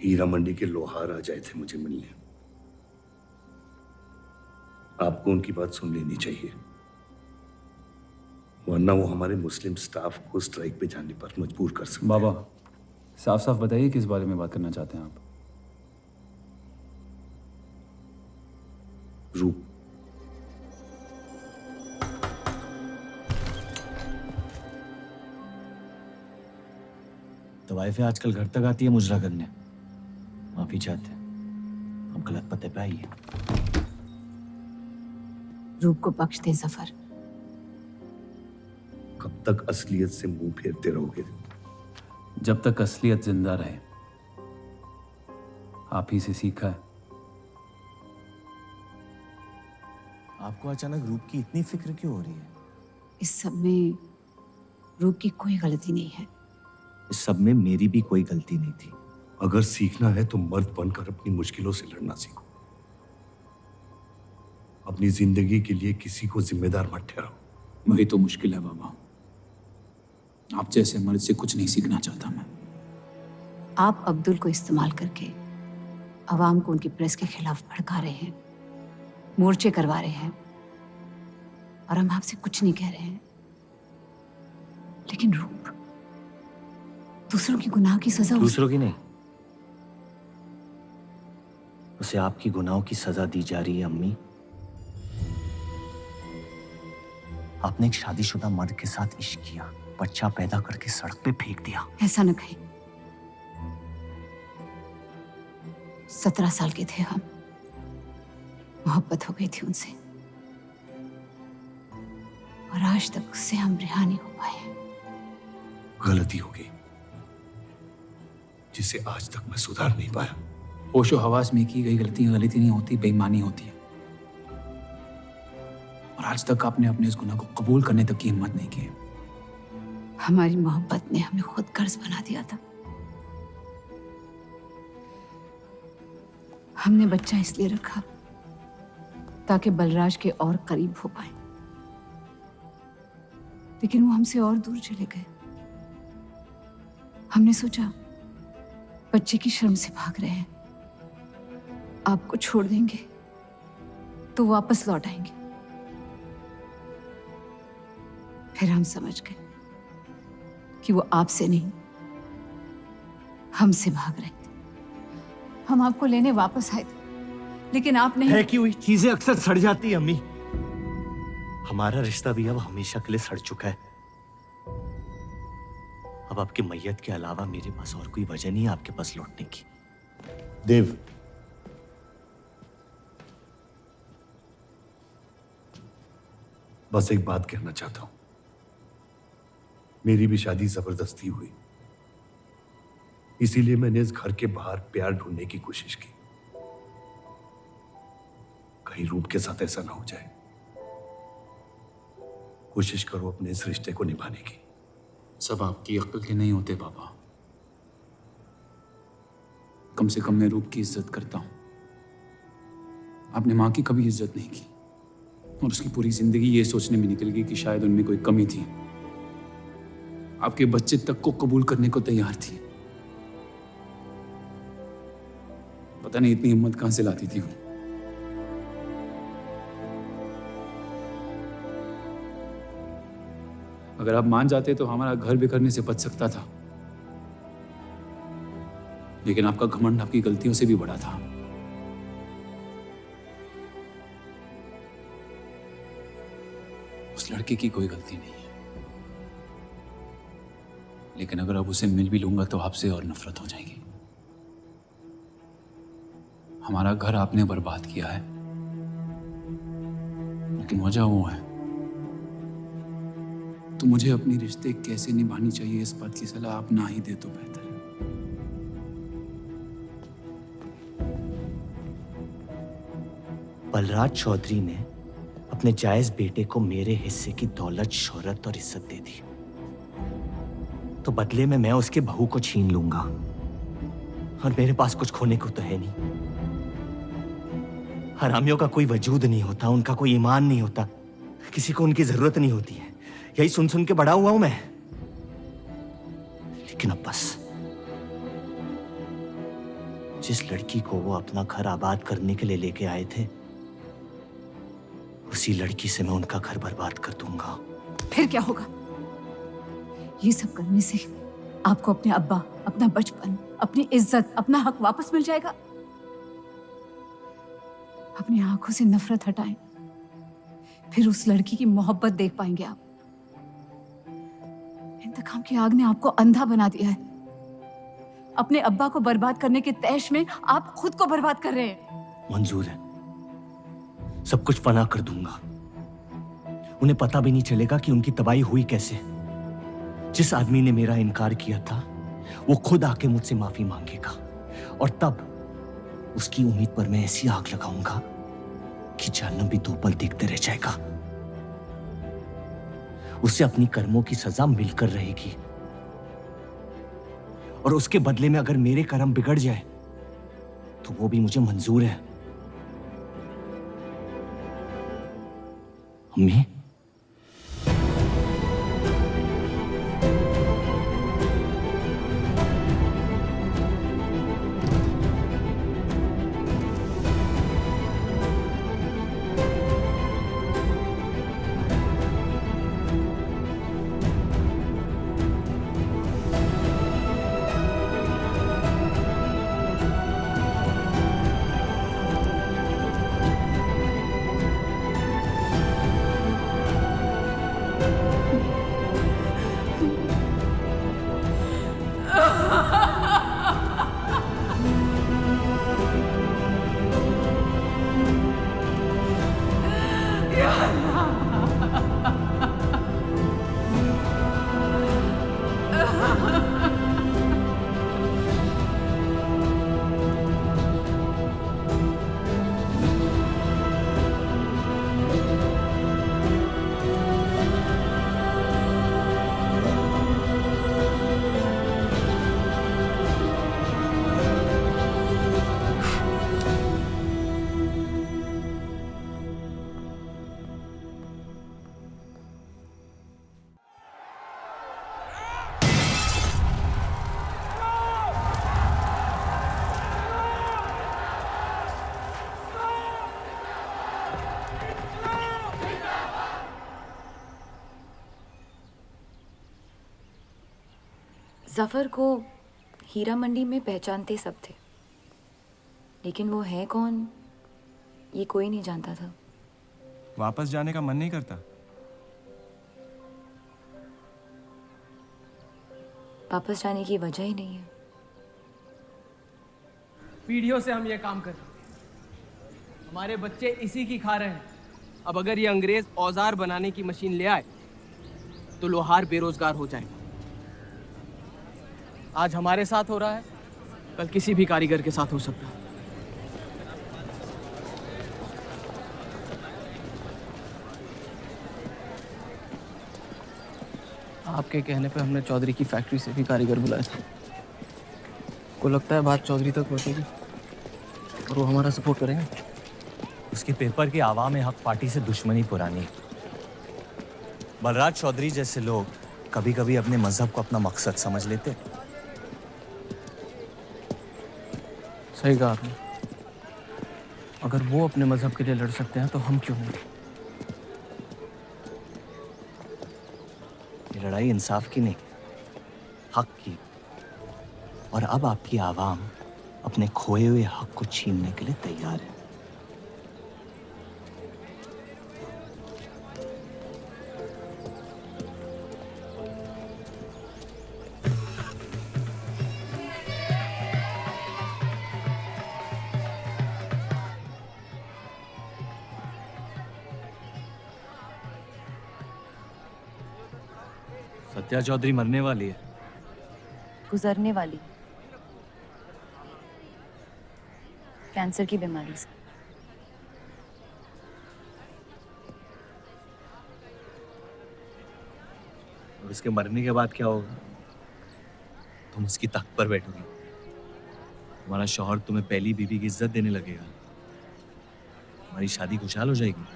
हीरा मंडी के लोहार आ जाए थे मुझे मिलने। आपको उनकी बात सुन लेनी चाहिए, वरना वो हमारे मुस्लिम स्टाफ को स्ट्राइक पे जाने पर मजबूर कर सकते हैं। बाबा साफ साफ बताइए किस बारे में बात करना चाहते हैं आप? रूप। तो वाइफ आजकल घर तक आती है मुजरा करने। माफी चाहते हैं, हम गलत पते पे आइए। रूप को बख्श दे सफर। कब तक असलियत से मुंह फेरते रहोगे? जब तक असलियत जिंदा रहे। आप ही से सीखा है। आपको अचानक रूप की इतनी फिक्र क्यों हो रही है? इस सब में रूप की कोई गलती नहीं है। इस सब में मेरी भी कोई गलती नहीं थी। अगर सीखना है तो मर्द बनकर अपनी मुश्किलों से लड़ना सीखो। अपनी जिंदगी के लिए किसी को जिम्मेदार मत ठहराओ। वही तो मुश्किल है बाबा। आप जैसे मर्द से कुछ नहीं सीखना चाहता मैं। आप अब्दुल को इस्तेमाल करके अवाम को उनकी प्रेस के खिलाफ भड़का रहे हैं, मोर्चे करवा रहे हैं, और हम आपसे कुछ नहीं कह रहे हैं। लेकिन रूप दूसरों की गुनाह की सजा दूसरों की नहीं, उसे आपकी गुनाहों की सजा दी जा रही है। अम्मी, आपने एक शादीशुदा मर्द के साथ इश्क किया, बच्चा पैदा करके सड़क पे फेंक दिया। ऐसा न कहें। 17 साल के थे हम, मोहब्बत हो गई थी उनसे, और आज तक उससे हम रिहा नहीं हो पाए। गलती हो गई जिसे आज तक मैं सुधार नहीं पाया। होशो हवास में की गई गलती गलती नहीं होती, बेईमानी होती है। और आज तक आपने अपने इस गुनाह को कबूल करने तक की हिम्मत नहीं की। हमारी मोहब्बत ने हमें खुद कर्ज बना दिया था। हमने बच्चा इसलिए रखा ताकि बलराज के और करीब हो पाए, लेकिन वो हमसे और दूर चले गए। हमने सोचा बच्चे की शर्म से भाग रहे हैं, आपको छोड़ देंगे तो वापस लौट आएंगे। फिर हम समझ गए कि वो आपसे नहीं हमसे भाग रहे थे। हम आपको लेने वापस आए थे, लेकिन आप नहीं। फेंकी हुई चीजें अक्सर सड़ जाती है अम्मी। हमारा रिश्ता भी अब हमेशा के लिए सड़ चुका है। अब आपकी मैयत के अलावा मेरे पास और कोई वजह नहीं है आपके पास लौटने की। देव, बस एक बात कहना चाहता हूं। मेरी भी शादी जबरदस्ती हुई, इसीलिए मैंने इस घर के बाहर प्यार ढूंढने की कोशिश की। कहीं रूप के साथ ऐसा ना हो जाए। कोशिश करो अपने इस रिश्ते को निभाने की। सब आपकी अक्ल के नहीं होते पापा। कम से कम मैं रूप की इज्जत करता हूं। आपने मां की कभी इज्जत नहीं की, और उसकी पूरी जिंदगी ये सोचने में निकल गई कि शायद उनमें कोई कमी थी। आपके बच्चे तक को कबूल करने को तैयार थी। पता नहीं इतनी हिम्मत कहां से लाती थी वो। अगर आप मान जाते तो हमारा घर बिखरने से बच सकता था, लेकिन आपका घमंड आपकी गलतियों से भी बड़ा था। उस लड़के की कोई गलती नहीं है, लेकिन अगर अब उसे मिल भी लूंगा तो आपसे और नफरत हो जाएगी। हमारा घर आपने बर्बाद किया है, लेकिन वजह वो है। तो मुझे अपनी रिश्ते कैसे निभानी चाहिए इस बात की सलाह आप ना ही दे तो बेहतर है। बलराज चौधरी ने अपने जायज बेटे को मेरे हिस्से की दौलत, शोहरत और इज्जत दे दी, तो बदले में मैं उसके बहू को छीन लूंगा, और मेरे पास कुछ खोने को तो है नहीं। हरामियों का कोई वजूद नहीं होता, उनका कोई ईमान नहीं होता, किसी को उनकी जरूरत नहीं होती है। यही सुन सुन के बड़ा हुआ हूं मैं। लेकिन अब बस, जिस लड़की को वो अपना घर आबाद करने के लिए लेके आए थे, उसी लड़की से मैं उनका घर बर्बाद कर दूंगा। फिर क्या होगा? ये सब करने से आपको अपने अब्बा, अपना बचपन, अपनी इज्जत, अपना हक वापस मिल जाएगा। अपनी आंखों से नफरत हटाएं, फिर उस लड़की की मोहब्बत देख पाएंगे आप। इंतकाम की आग ने आपको अंधा बना दिया है। अपने अब्बा को बर्बाद करने के तैश में आप खुद को बर्बाद कर रहे हैं। मंजूर है, सब कुछ फना कर दूंगा। उन्हें पता भी नहीं चलेगा कि उनकी तबाही हुई कैसे। जिस आदमी ने मेरा इनकार किया था, वो खुद आके मुझसे माफी मांगेगा, और तब उसकी उम्मीद पर मैं ऐसी आग लगाऊंगा कि जहन्नम भी 2 पल देखते रह जाएगा। उसे अपनी कर्मों की सजा मिलकर रहेगी, और उसके बदले में अगर मेरे कर्म बिगड़ जाए तो वो भी मुझे मंजूर है। अम्मी, जफर को हीरा मंडी में पहचानते सब थे, लेकिन वो है कौन ये कोई नहीं जानता था। वापस जाने का मन नहीं करता? वापस जाने की वजह ही नहीं है। पीढ़ियों से हम ये काम कर रहे हैं, हमारे बच्चे इसी की खा रहे हैं। अब अगर ये अंग्रेज औजार बनाने की मशीन ले आए तो लोहार बेरोजगार हो जाएगा। आज हमारे साथ हो रहा है, कल किसी भी कारीगर के साथ हो सकता है। आपके कहने पे हमने चौधरी की फैक्ट्री से भी कारीगर बुलाए थे। को लगता है बात चौधरी तक पहुंचेगी और वो हमारा सपोर्ट करेंगे। उसके पेपर के आवाम हक पार्टी से दुश्मनी पुरानी है। बलराज चौधरी जैसे लोग कभी कभी अपने मजहब को अपना मकसद समझ लेते। सही कहा आपने। अगर वो अपने मजहब के लिए लड़ सकते हैं तो हम क्यों नहीं? ये लड़ाई इंसाफ की नहीं, हक की। और अब आपकी आवाम अपने खोए हुए हक को छीनने के लिए तैयार है। सत्या चौधरी मरने वाली है। गुजरने वाली, कैंसर की बीमारी से। और उसके मरने के बाद क्या होगा? तुम उसकी तख्त पर बैठोगी, तुम्हारा शौहर तुम्हें पहली बीवी की इज्जत देने लगेगा, तुम्हारी शादी खुशहाल हो जाएगी।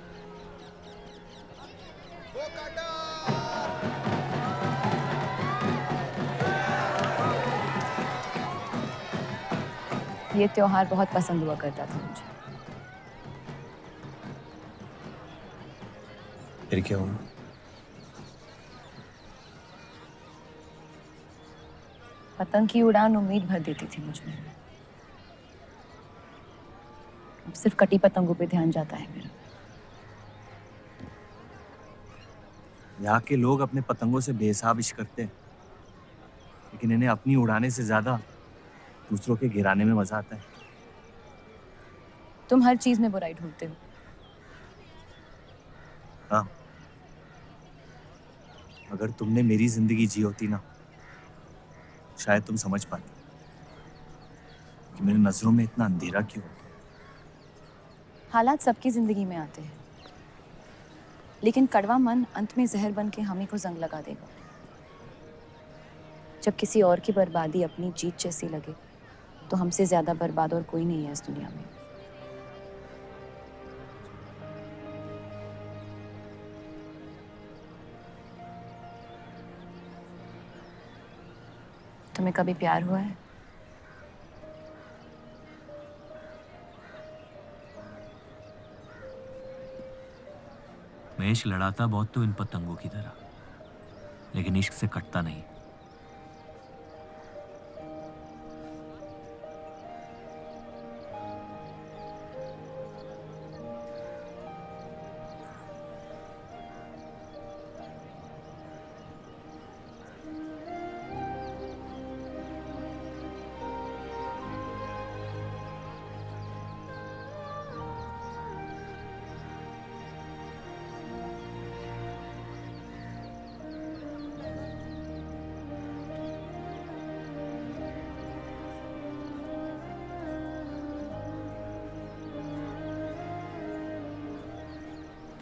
ये त्योहार बहुत पसंद हुआ करता था मुझे। फिर क्या हुआ? पतंग की उड़ान उम्मीद भर देती थी मुझमें। अब सिर्फ कटी पतंगों पे ध्यान जाता है मेरा। यहाँ के लोग अपने पतंगों से बेहिसाब इश्क करते हैं, लेकिन इन्हें अपनी उड़ाने से ज्यादा दूसरों के गिराने में मजा आता है। तुम हर चीज में बुराई ढूंढते हो। हाँ, अगर तुमने मेरी जिंदगी जी होती ना, शायद तुम समझ पाते कि मेरी नजरों में इतना अंधेरा क्यों। हालात सबकी जिंदगी में आते हैं, लेकिन कड़वा मन अंत में जहर बन के हम ही को जंग लगा देगा। जब किसी और की बर्बादी अपनी जीत जैसी लगे, तो हमसे ज्यादा बर्बाद और कोई नहीं है इस दुनिया में। तुम्हें कभी प्यार हुआ है? मैं इश्क लड़ाता बहुत तो इन पतंगों की तरह, लेकिन इश्क से कटता नहीं।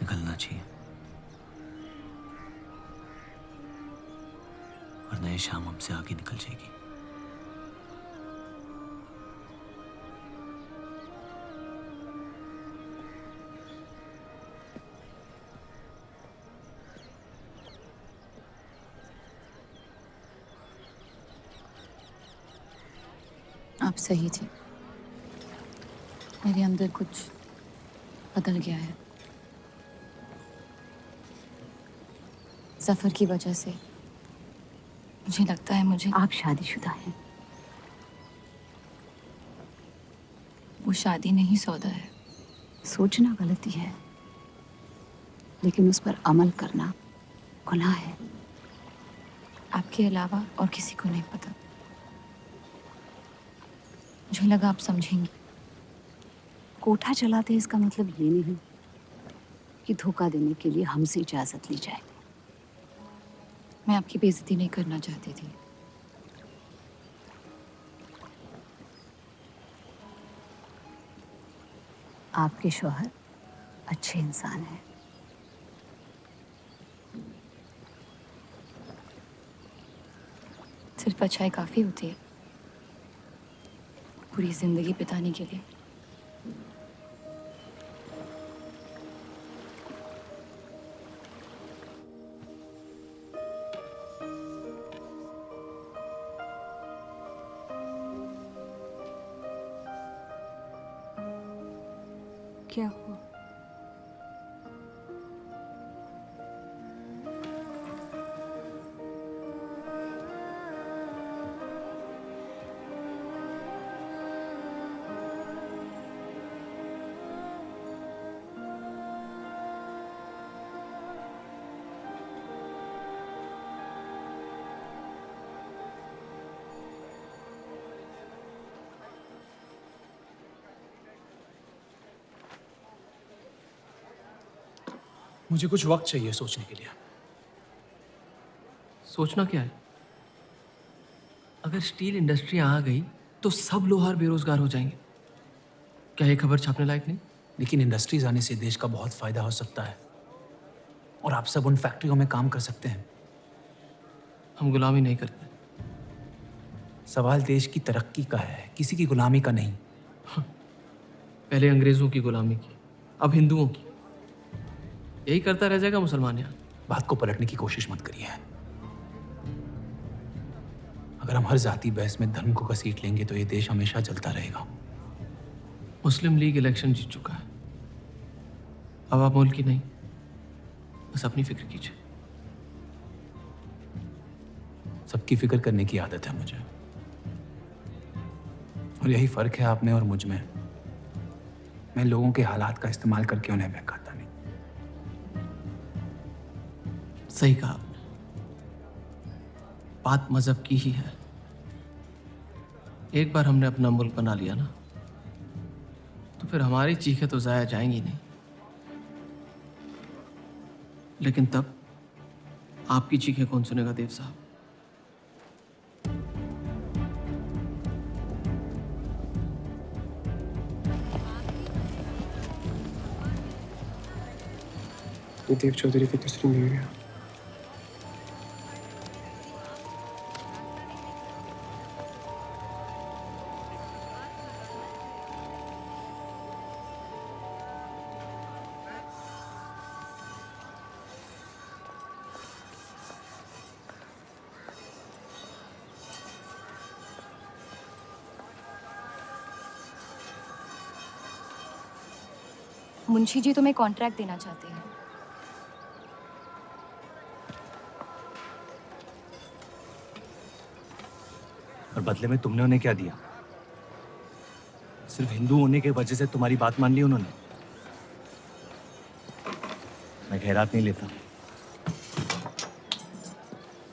निकलना चाहिए, वरना ये शाम हमसे आगे निकल जाएगी। आप सही थे। मेरे अंदर कुछ बदल गया है। जफर की वजह से मुझे लगता है मुझे आप शादीशुदा हैं। वो शादी नहीं सौदा है। सोचना गलती है, लेकिन उस पर अमल करना गुनाह है। आपके अलावा और किसी को नहीं पता। मुझे लगा आप समझेंगी। कोठा चलाते हैं इसका मतलब ये नहीं कि धोखा देने के लिए हमसे इजाजत ली जाए। मैं आपकी बेइज्जती नहीं करना चाहती थी। आपके शौहर अच्छे इंसान हैं। सिर्फ अच्छाई काफी होती है पूरी जिंदगी बिताने के लिए। क्या हुआ? मुझे कुछ वक्त चाहिए सोचने के लिए। सोचना क्या है? अगर स्टील इंडस्ट्री आ गई तो सब लोहार बेरोजगार हो जाएंगे। क्या ये खबर छापने लायक नहीं? लेकिन इंडस्ट्रीज आने से देश का बहुत फायदा हो सकता है और आप सब उन फैक्ट्रियों में काम कर सकते हैं। हम गुलामी नहीं करते। सवाल देश की तरक्की का है, किसी की गुलामी का नहीं। पहले अंग्रेजों की गुलामी की, अब हिंदुओं की। यही करता रह जाएगा मुसलमान यहाँ। बात को पलटने की कोशिश मत करिए। अगर हम हर जाति बहस में धर्म को घसीट लेंगे तो ये देश हमेशा चलता रहेगा। मुस्लिम लीग इलेक्शन जीत चुका है। अब आप मुल्क की नहीं, बस अपनी फिक्र कीजिए। सबकी फिक्र करने की आदत है मुझे, और यही फर्क है आप में और मुझ में। मैं लोगों के हालात का इस्तेमाल करके उन्हें बहकाता नहीं। सही कहा आपने। बात मजहब की ही है। एक बार हमने अपना मुल्क बना लिया ना, तो फिर हमारी चीखें तो जाया जाएंगी नहीं। लेकिन तब आपकी चीखें कौन सुनेगा देव साहब? ये देव चौधरी की तीसरी बीवी है। मुंशी जी तुम्हें कॉन्ट्रैक्ट देना चाहते हैं। और बदले में तुमने उन्हें क्या दिया? सिर्फ हिंदू होने की वजह से तुम्हारी बात मान ली उन्होंने? मैं खैरात नहीं लेता।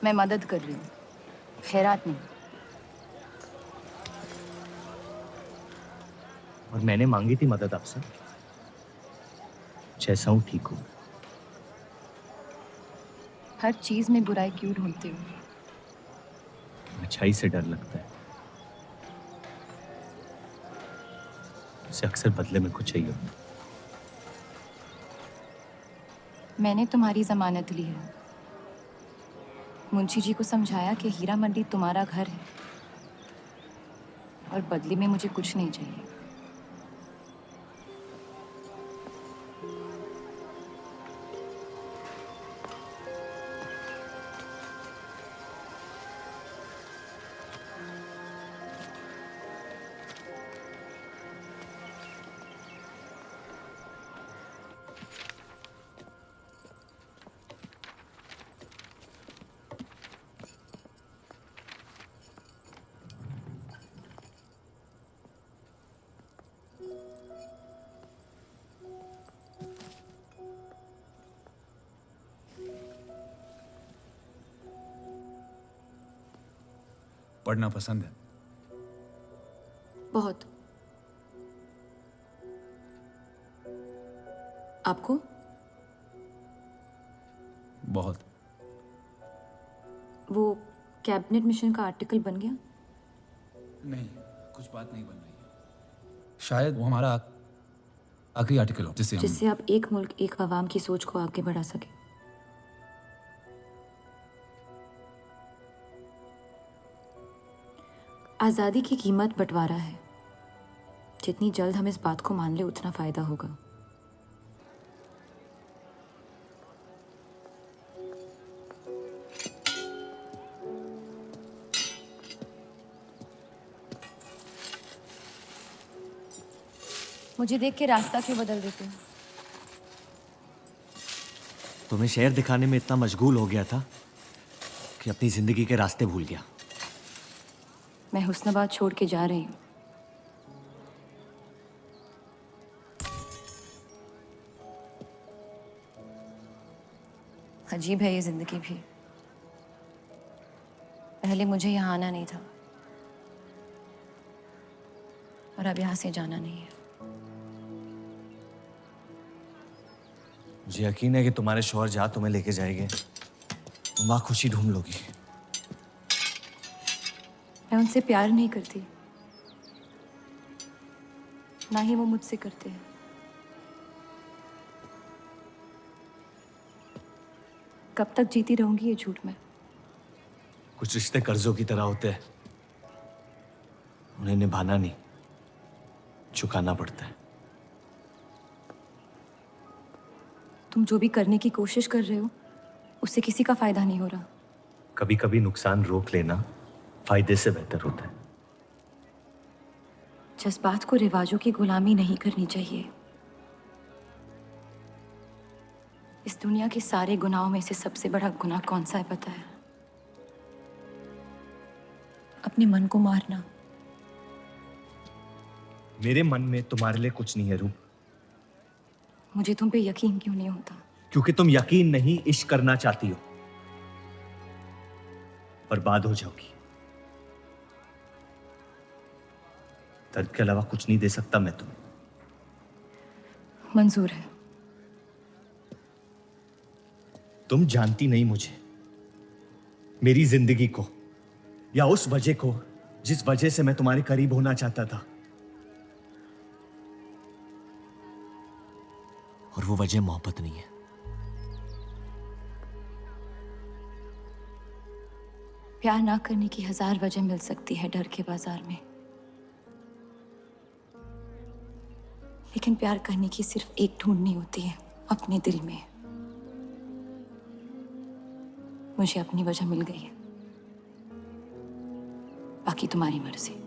मैं मदद कर रही हूँ, खैरात नहीं। और मैंने मांगी थी मदद आपसे। जैसा हूं ठीक हूं। हर चीज में बुराई क्यों ढूंढते हो? अच्छाई से डर लगता है। उसे अक्सर बदले में कुछ चाहिए होता है। मैंने तुम्हारी जमानत ली है। मुंशी जी को समझाया कि हीरा मंडी तुम्हारा घर है और बदले में मुझे कुछ नहीं चाहिए। पढ़ना पसंद है? बहुत। आपको? बहुत। वो कैबिनेट मिशन का आर्टिकल बन गया? नहीं, कुछ बात नहीं बन रही है। शायद वो हमारा आखिरी आर्टिकल हो जिससे आप एक मुल्क एक अवाम की सोच को आगे बढ़ा सके। आज़ादी की कीमत बंटवारा है। जितनी जल्द हम इस बात को मान ले उतना फायदा होगा। मुझे देख के रास्ता क्यों बदल देते हो? तुम्हें शहर दिखाने में इतना मशगूल हो गया था कि अपनी जिंदगी के रास्ते भूल गया। मैं हुस्नाबाद छोड़ के जा रही हूँ। अजीब है ये जिंदगी भी। पहले मुझे यहाँ आना नहीं था और अब यहाँ से जाना नहीं है। मुझे यकीन है कि तुम्हारे शौहर जहाँ तुम्हें लेके जाएंगे तुम वहाँ खुशी ढूंढ लोगी। मैं उनसे प्यार नहीं करती, ना ही वो मुझसे करते हैं। कब तक जीती रहूंगी ये झूठ में? कुछ रिश्ते कर्जों की तरह होते हैं, उन्हें निभाना नहीं, चुकाना पड़ता है। तुम जो भी करने की कोशिश कर रहे हो उससे किसी का फायदा नहीं हो रहा। कभी कभी नुकसान रोक लेना फायदे से बेहतर होता है। जज्बात को रिवाजों की गुलामी नहीं करनी चाहिए। इस दुनिया के सारे गुनाहों में से सबसे बड़ा गुनाह कौन सा है पता है? अपने मन को मारना। मेरे मन में तुम्हारे लिए कुछ नहीं है रूप। मुझे तुम पे यकीन क्यों नहीं होता? क्योंकि तुम यकीन नहीं इश्क करना चाहती हो। बर्बाद हो जाओगी। दर्द के अलावा कुछ नहीं दे सकता मैं तुम्हें। मंजूर है। तुम जानती नहीं मुझे, मेरी जिंदगी को, या उस वजह को जिस वजह से मैं तुम्हारे करीब होना चाहता था। और वो वजह मोहब्बत नहीं है। प्यार ना करने की 1000 वजह मिल सकती है डर के बाजार में, लेकिन प्यार करने की सिर्फ एक ढूंढनी होती है, अपने दिल में। मुझे अपनी वजह मिल गई है, बाकी तुम्हारी मर्जी।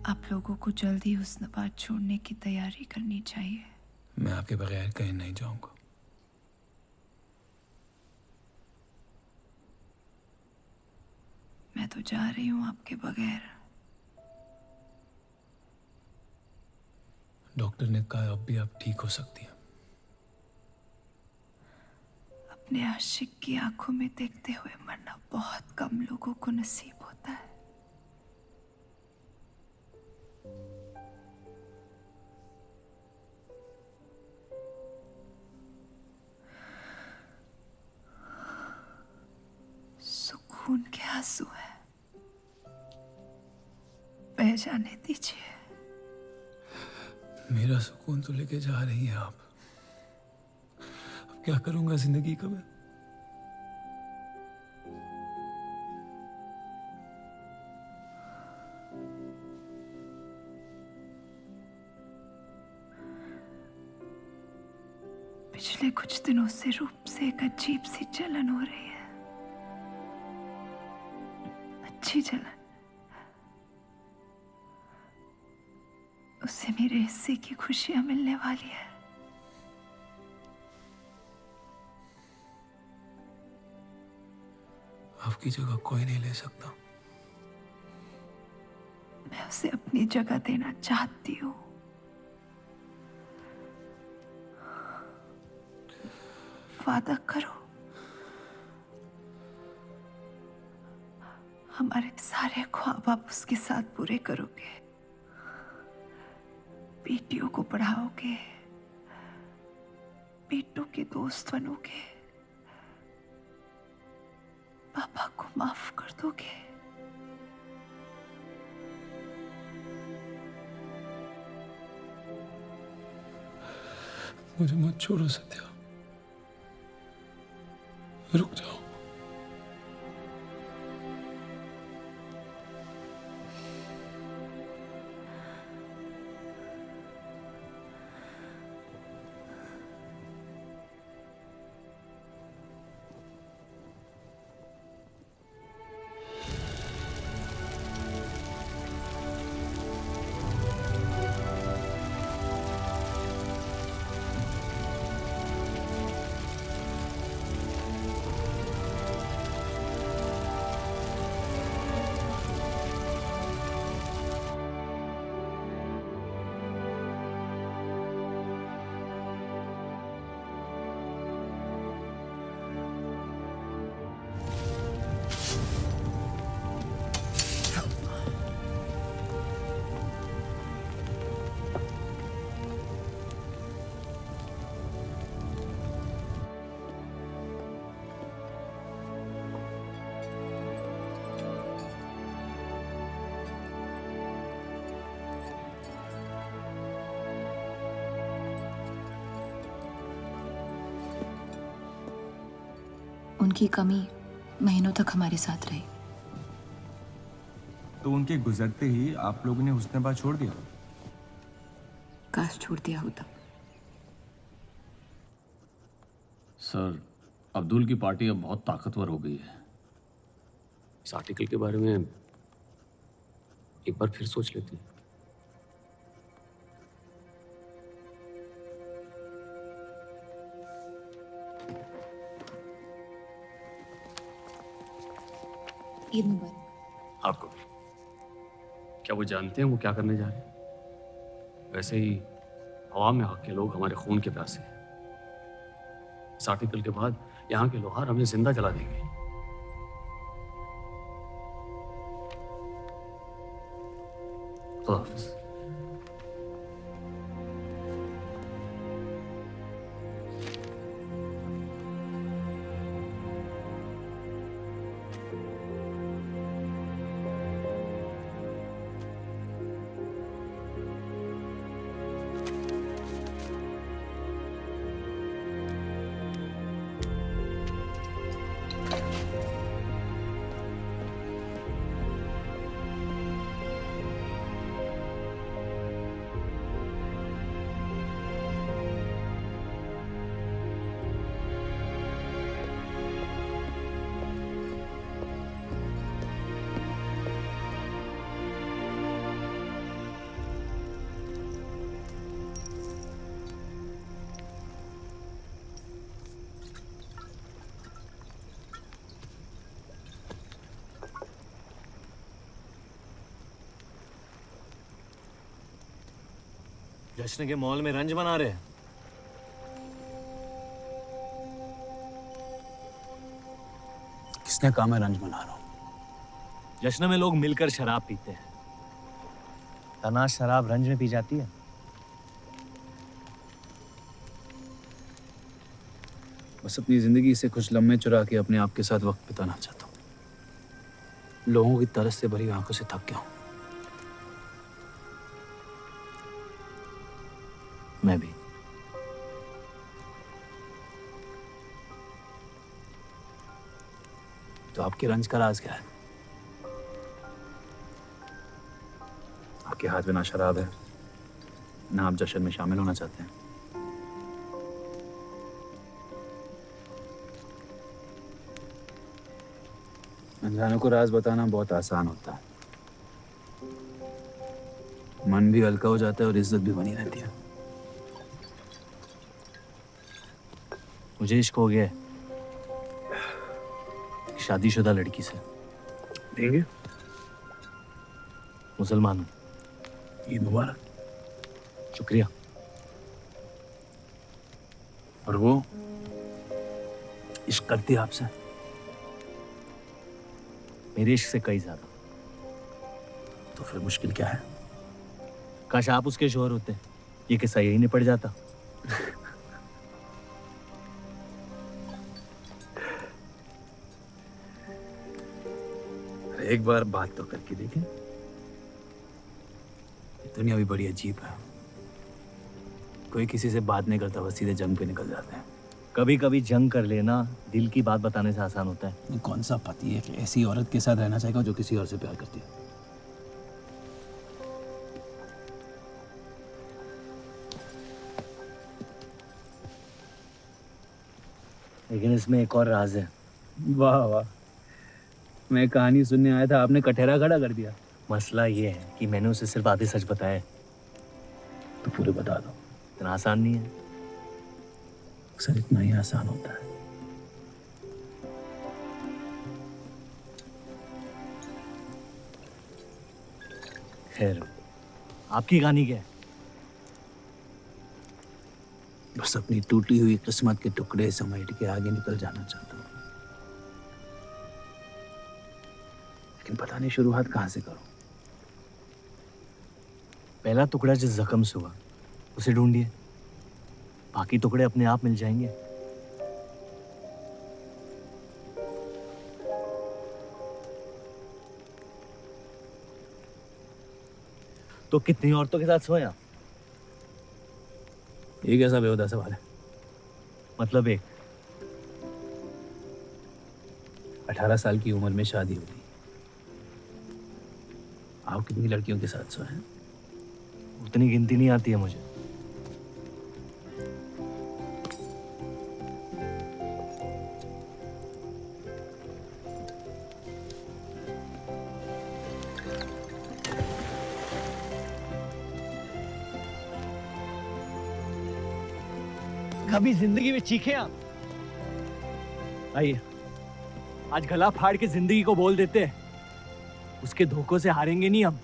आप लोगों को जल्दी हुस्नाबाद छोड़ने की तैयारी करनी चाहिए। मैं आपके बगैर कहीं नहीं जाऊंगा। मैं तो जा रही हूँ आपके बगैर। डॉक्टर ने कहा अब भी आप ठीक हो सकती हैं। अपने आशिक की आंखों में देखते हुए मरना बहुत कम लोगों को नसीब होता है। सुकून के आंसू है, बह जाने दीजिए। मेरा सुकून तो लेके जा रही हैं आप। अब क्या करूंगा जिंदगी का मैं? पिछले कुछ दिनों से रूप से एक अजीब सी जलन हो रही है, अच्छी जलन। उससे मेरे हिस्से की खुशियां मिलने वाली है। आपकी जगह कोई नहीं ले सकता। मैं उसे अपनी जगह देना चाहती हूँ। वादा करो, हमारे सारे ख्वाब आप उसके साथ पूरे करोगे, बेटियों को पढ़ाओगे, बेटों के दोस्त बनोगे, पापा को माफ कर दोगे। मुझे मत छोड़ो सत्या, रुक जाओ। उनकी कमी महीनों तक हमारे साथ रही। तो उनके गुजरते ही आप लोगों ने हुस्न-ए-बात छोड़ दिया? काश छोड़ दिया होता। सर, अब्दुल की पार्टी अब बहुत ताकतवर हो गई है। इस आर्टिकल के बारे में एक बार फिर सोच लेते हैं। ईद मुबारक। आपको भी। क्या वो जानते हैं वो क्या करने जा रहे हैं? वैसे ही अवाम में हक के लोग हमारे खून के प्यासे हैं। इस आर्टिकल के बाद यहाँ के लोहार हमें जिंदा जला देंगे। खुदा हाफिज़। जश्न के मॉल में रंज मना रहे हैं। किसने कहा मैं रंज मना रहा हूं? जश्न में लोग मिलकर शराब पीते हैं। तना शराब रंज में पी जाती है। बस अपनी जिंदगी से कुछ लम्हे चुरा के अपने आप के साथ वक्त बिताना चाहता हूं। लोगों की तरस से भरी आंखों से थक गया हूं। मैं भी। तो आपके रंज का राज क्या है? आपके हाथ में ना शराब है, ना आप जश्न में शामिल होना चाहते हैं। अनजानों को राज बताना बहुत आसान होता है। मन भी हल्का हो जाता है और इज्जत भी बनी रहती है। मुझे इश्क हो गया है। शादीशुदा लड़की से। देंगे? मुसलमान हूँ। ईद मुबारक। शुक्रिया। और वो इश्क करती है आपसे? मेरे इश्क से कई ज्यादा। तो फिर मुश्किल क्या है? काश आप उसके शोहर होते, ये किस्सा यही निपट जाता। एक बार बात तो करके देखें। दुनिया भी बड़ी अजीब है। कोई किसी से बात नहीं करता, बस सीधे जंग पे निकल जाते हैं। कभी कभी जंग कर लेना दिल की बात बताने से आसान होता है। कौन सा पति है कि ऐसी औरत के साथ रहना चाहेगा जो किसी और से प्यार करती है? लेकिन इसमें एक और राज है। वाह वाह, मैं कहानी सुनने आया था, आपने कटहरा खड़ा कर दिया। मसला ये है कि मैंने उसे सिर्फ आधे सच बताए। तो पूरे बता दो। इतना आसान नहीं है। अक्सर इतना ही आसान होता है। खैर, आपकी कहानी क्या है? बस अपनी टूटी हुई किस्मत के टुकड़े समेट के आगे निकल जाना चाहता हूँ, लेकिन पता नहीं शुरुआत कहाँ से करूँ। पहला टुकड़ा जिस जख्म से हुआ उसे ढूंढिए, बाकी टुकड़े अपने आप मिल जाएंगे। तो कितनी औरतों के साथ सोए आप? ये कैसा बेहुदा सवाल है? मतलब एक। 18 साल की उम्र में शादी होती। आप कितनी लड़कियों के साथ सोए हैं? उतनी गिनती नहीं आती है मुझे। कभी जिंदगी में चीखे आप? आइए, आज गला फाड़ के जिंदगी को बोल देते हैं, उसके धोखों से हारेंगे नहीं हम।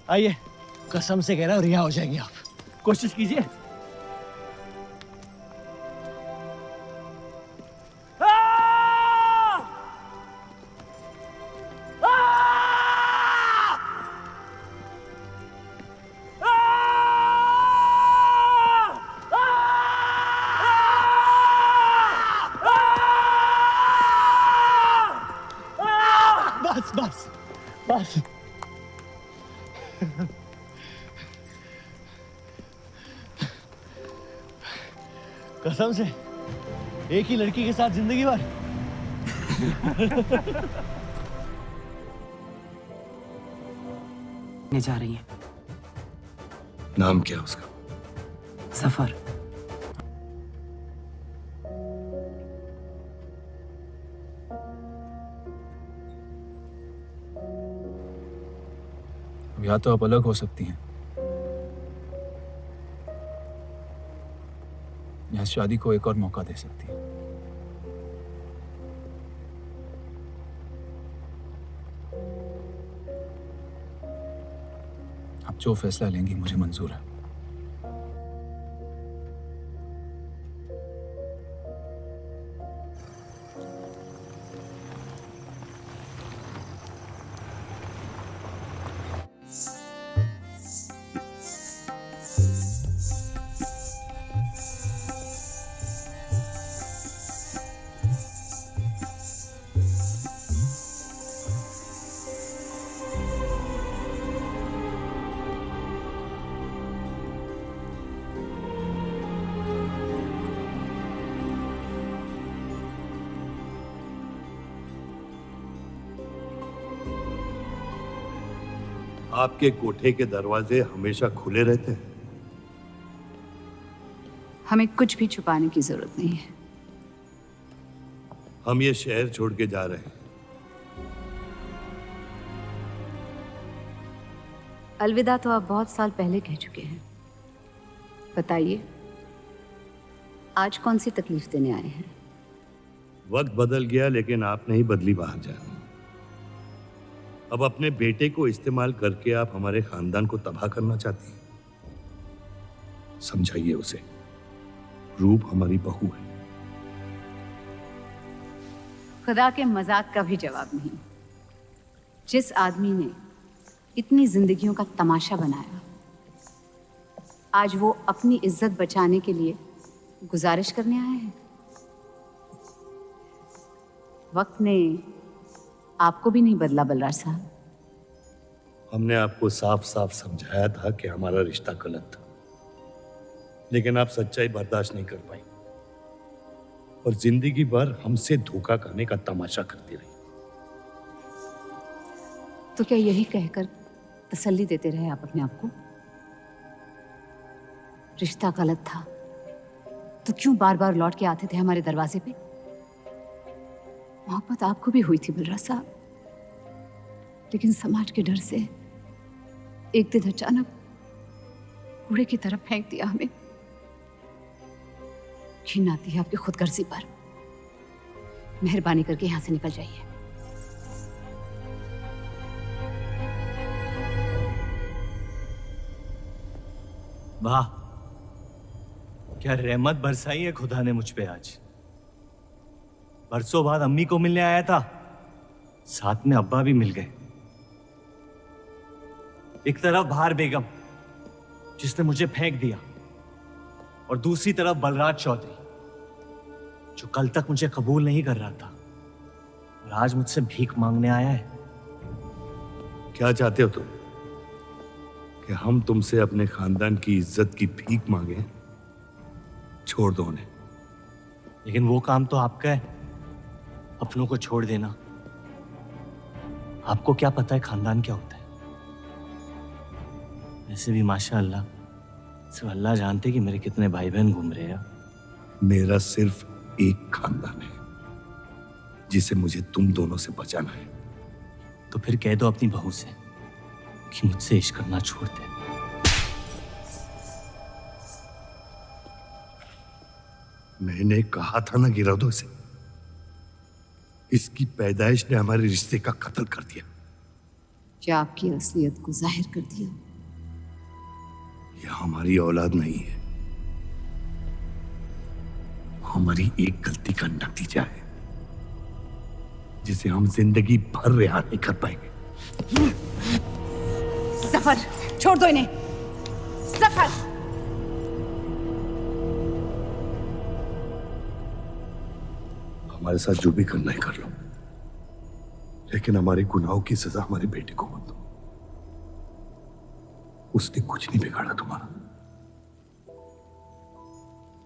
आइए, कसम से कह रहा हूं रिहा हो जाएंगे आप। कोशिश कीजिए। बस बस बस। कसम से एक ही लड़की के साथ जिंदगी भर। ने जा रही है। नाम क्या उसका? सफर। या तो आप अलग हो सकती हैं, या शादी को एक और मौका दे सकती हैं। आप जो फैसला लेंगी मुझे मंजूर है। आपके कोठे के दरवाजे हमेशा खुले रहते हैं? हमें कुछ भी छुपाने की जरूरत नहीं है। हम ये शहर छोड़ के जा रहे हैं। अलविदा तो आप बहुत साल पहले कह चुके हैं। बताइए, आज कौन सी तकलीफ देने आए हैं? वक्त बदल गया लेकिन आप नहीं बदली बाहर जान। अब अपने बेटे को इस्तेमाल करके आप हमारे खानदान को तबाह करना चाहती हैं। समझाइए उसे, रूप हमारी बहू है। खुदा के मजाक का भी जवाब नहीं। जिस आदमी ने इतनी जिंदगियों का तमाशा बनाया, आज वो अपनी इज्जत बचाने के लिए गुजारिश करने आए हैं। वक्त ने आपको भी नहीं बदला बलराज साहब। हमने आपको साफ साफ समझाया था कि हमारा रिश्ता गलत था, लेकिन आप सच्चाई बर्दाश्त नहीं कर पाई और जिंदगी भर हमसे धोखा खाने का तमाशा करती रही। तो क्या यही कहकर तसल्ली देते रहे आप अपने आप को? रिश्ता गलत था तो क्यों बार बार लौट के आते थे हमारे दरवाजे पे? मोहब्बत आपको भी हुई थी बलराज साहब, लेकिन समाज के डर से एक दिन अचानक कूड़े की तरफ फेंक दिया हमें। घिन आती है आपकी खुदगर्जी पर। मेहरबानी करके यहां से निकल जाइए। वाह, क्या रहमत बरसाई है खुदा ने मुझ पे आज। बरसों बाद अम्मी को मिलने आया था, साथ में अब्बा भी मिल गए। एक तरफ बहार बेगम जिसने मुझे फेंक दिया और दूसरी तरफ बलराज चौधरी जो कल तक मुझे कबूल नहीं कर रहा था और आज मुझसे भीख मांगने आया है। क्या चाहते हो तुम? कि हम तुमसे अपने खानदान की इज्जत की भीख मांगे? छोड़ दो उन्हें। लेकिन वो काम तो आपका है, अपनों को छोड़ देना। आपको क्या पता है खानदान क्या होता है? वैसे भी माशाअल्लाह सिर्फ अल्लाह जानते कि मेरे कितने भाई बहन घूम रहे हैं। मेरा सिर्फ एक खानदान है जिसे मुझे तुम दोनों से बचाना है। तो फिर कह दो अपनी बहू से कि मुझसे इश्क करना छोड़ दे। मैंने कहा था ना गिरा दो इसे। इसकी पैदाइश ने हमारे रिश्ते का कत्ल कर दिया। क्या आपकी असलियत को जाहिर कर दिया? यह हमारी औलाद नहीं है, हमारी एक गलती का नतीजा है जिसे हम जिंदगी भर रिहा नहीं कर पाएंगे। जफर, छोड़ दो इन्हें। जफर, हमारे साथ जो भी करना है कर लो, लेकिन हमारे गुनाहों की सजा हमारे बेटे को मत दो। उसने कुछ नहीं बिगाड़ा तुम्हारा।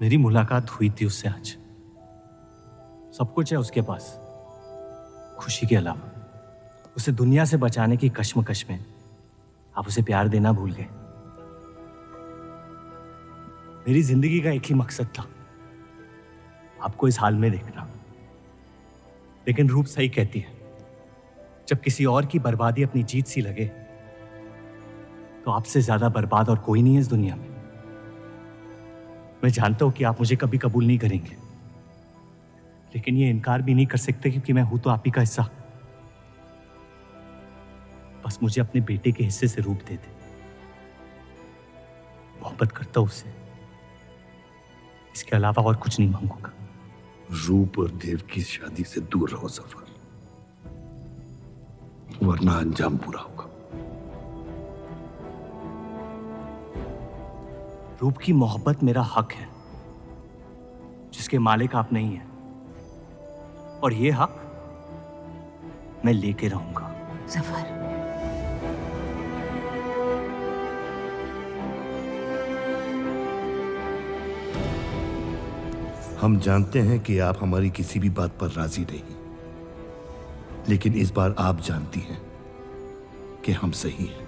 मेरी मुलाकात हुई थी उससे आज। सब कुछ है उसके पास, खुशी के अलावा। उसे दुनिया से बचाने की कश्मकश में आप उसे प्यार देना भूल गए। मेरी जिंदगी का एक ही मकसद था, आपको इस हाल में देखना। लेकिन रूप सही कहती है, जब किसी और की बर्बादी अपनी जीत सी लगे तो आपसे ज्यादा बर्बाद और कोई नहीं है इस दुनिया में। मैं जानता हूं कि आप मुझे कभी कबूल नहीं करेंगे, लेकिन ये इनकार भी नहीं कर सकते क्योंकि मैं हूं तो आप ही का हिस्सा। बस मुझे अपने बेटे के हिस्से से रूप दे दे। मोहब्बत करता हूं उससे, इसके अलावा और कुछ नहीं मांगूंगा। रूप और देव की शादी से दूर रहो सफर, वरना अंजाम बुरा होगा। रूप की मोहब्बत मेरा हक है जिसके मालिक आप नहीं हैं, और ये हक मैं लेके रहूंगा। जफर, हम जानते हैं कि आप हमारी किसी भी बात पर राजी नहीं, लेकिन इस बार आप जानती हैं कि हम सही हैं।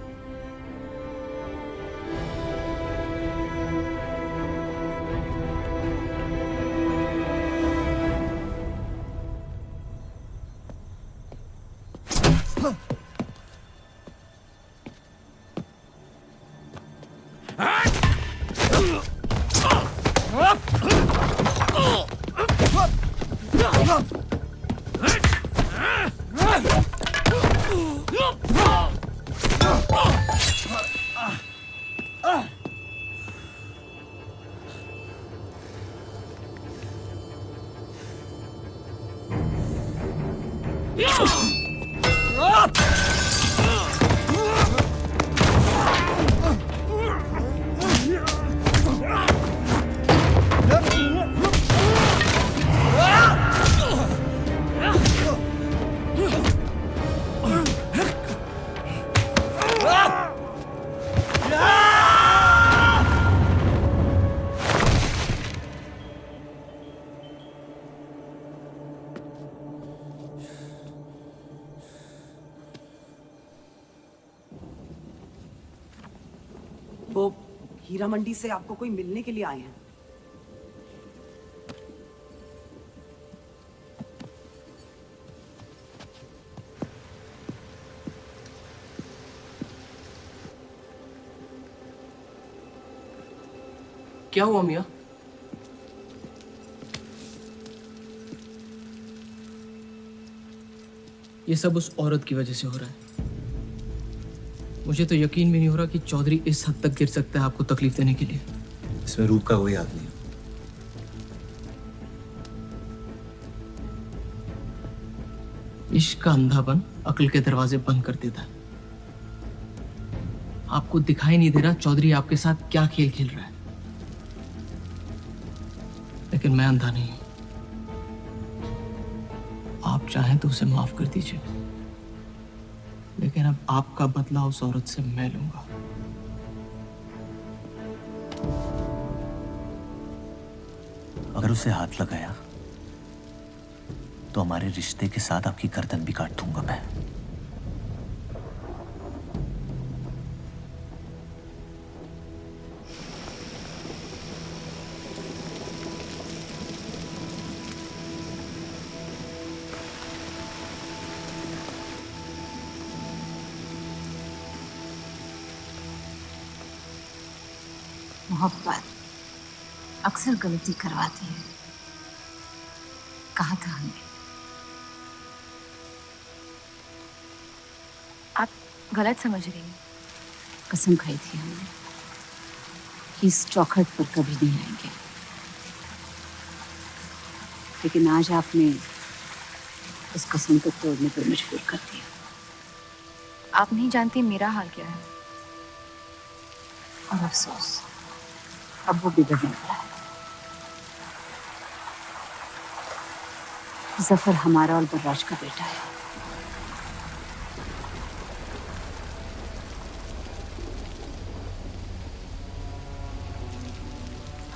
वो हीरा मंडी से आपको कोई मिलने के लिए आए हैं। क्या हुआ मियाँ? ये सब उस औरत की वजह से हो रहा है। मुझे तो यकीन भी नहीं हो रहा कि चौधरी इस हद तक गिर सकता है आपको तकलीफ देने के लिए। इसमें रूप का कोई हाथ नहीं है। इश्क का अंधापन अक्ल के दरवाजे बंद कर देता है। आपको दिखाई नहीं दे रहा चौधरी आपके साथ क्या खेल खेल रहा है, लेकिन मैं अंधा नहीं हूं। आप चाहें तो उसे माफ कर दीजिए, लेकिन अब आपका बदला उस औरत से मैं लूंगा। अगर उसे हाथ लगाया तो हमारे रिश्ते के साथ आपकी गर्दन भी काट दूंगा मैं। मोहब्बत अक्सर गलती करवाती है, कहा था हमने। आप गलत समझ रही हैं। कसम खाई थी हमने कि इस चौखट पर कभी नहीं आएंगे, लेकिन आज आपने उस कसम को तोड़ने पर मजबूर कर दिया। आप नहीं जानती मेरा हाल क्या है। और अफसोस अब वो बिगड़ने वाला है। जफर हमारा और बर्राज का बेटा है।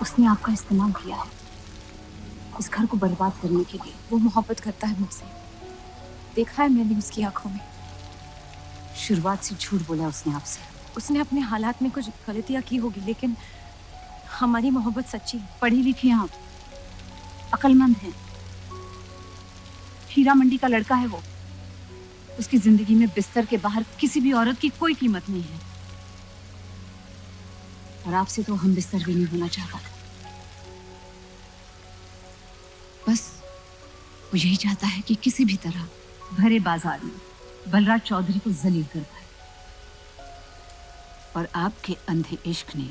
उसने आपका इस्तेमाल किया है इस घर को बर्बाद करने के लिए। वो मोहब्बत करता है मुझसे, देखा है मैंने उसकी आंखों में। शुरुआत से झूठ बोला उसने आपसे। उसने अपने हालात में कुछ गलतियां की होगी, लेकिन हमारी मोहब्बत सच्ची है। पढ़ी लिखी आप, अक्लमंद हैं। हीरा मंडी का लड़का है वो। उसकी जिंदगी में बिस्तर के बाहर किसी भी औरत की कोई कीमत नहीं है। और आपसे तो हम बिस्तर भी नहीं होना चाहता। बस वो यही चाहता है कि किसी भी तरह भरे बाजार में बलराज चौधरी को जलील कर पाए। और आपके अंधे इश्क ने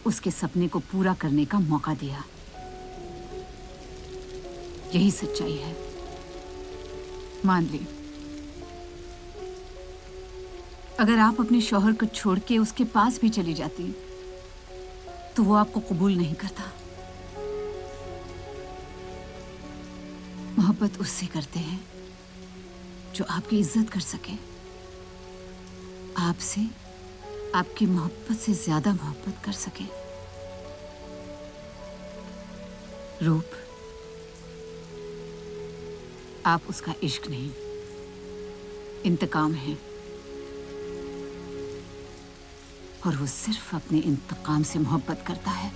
उसके सपने को पूरा करने का मौका दिया। यही सच्चाई है, मान ली। अगर आप अपने शौहर को छोड़ के उसके पास भी चली जाती तो वो आपको कबूल नहीं करता। मोहब्बत उससे करते हैं जो आपकी इज्जत कर सके। आपसे, आपकी मोहब्बत से ज्यादा मोहब्बत कर सके। रूप, आप उसका इश्क नहीं, इंतकाम है। और वो सिर्फ अपने इंतकाम से मोहब्बत करता है।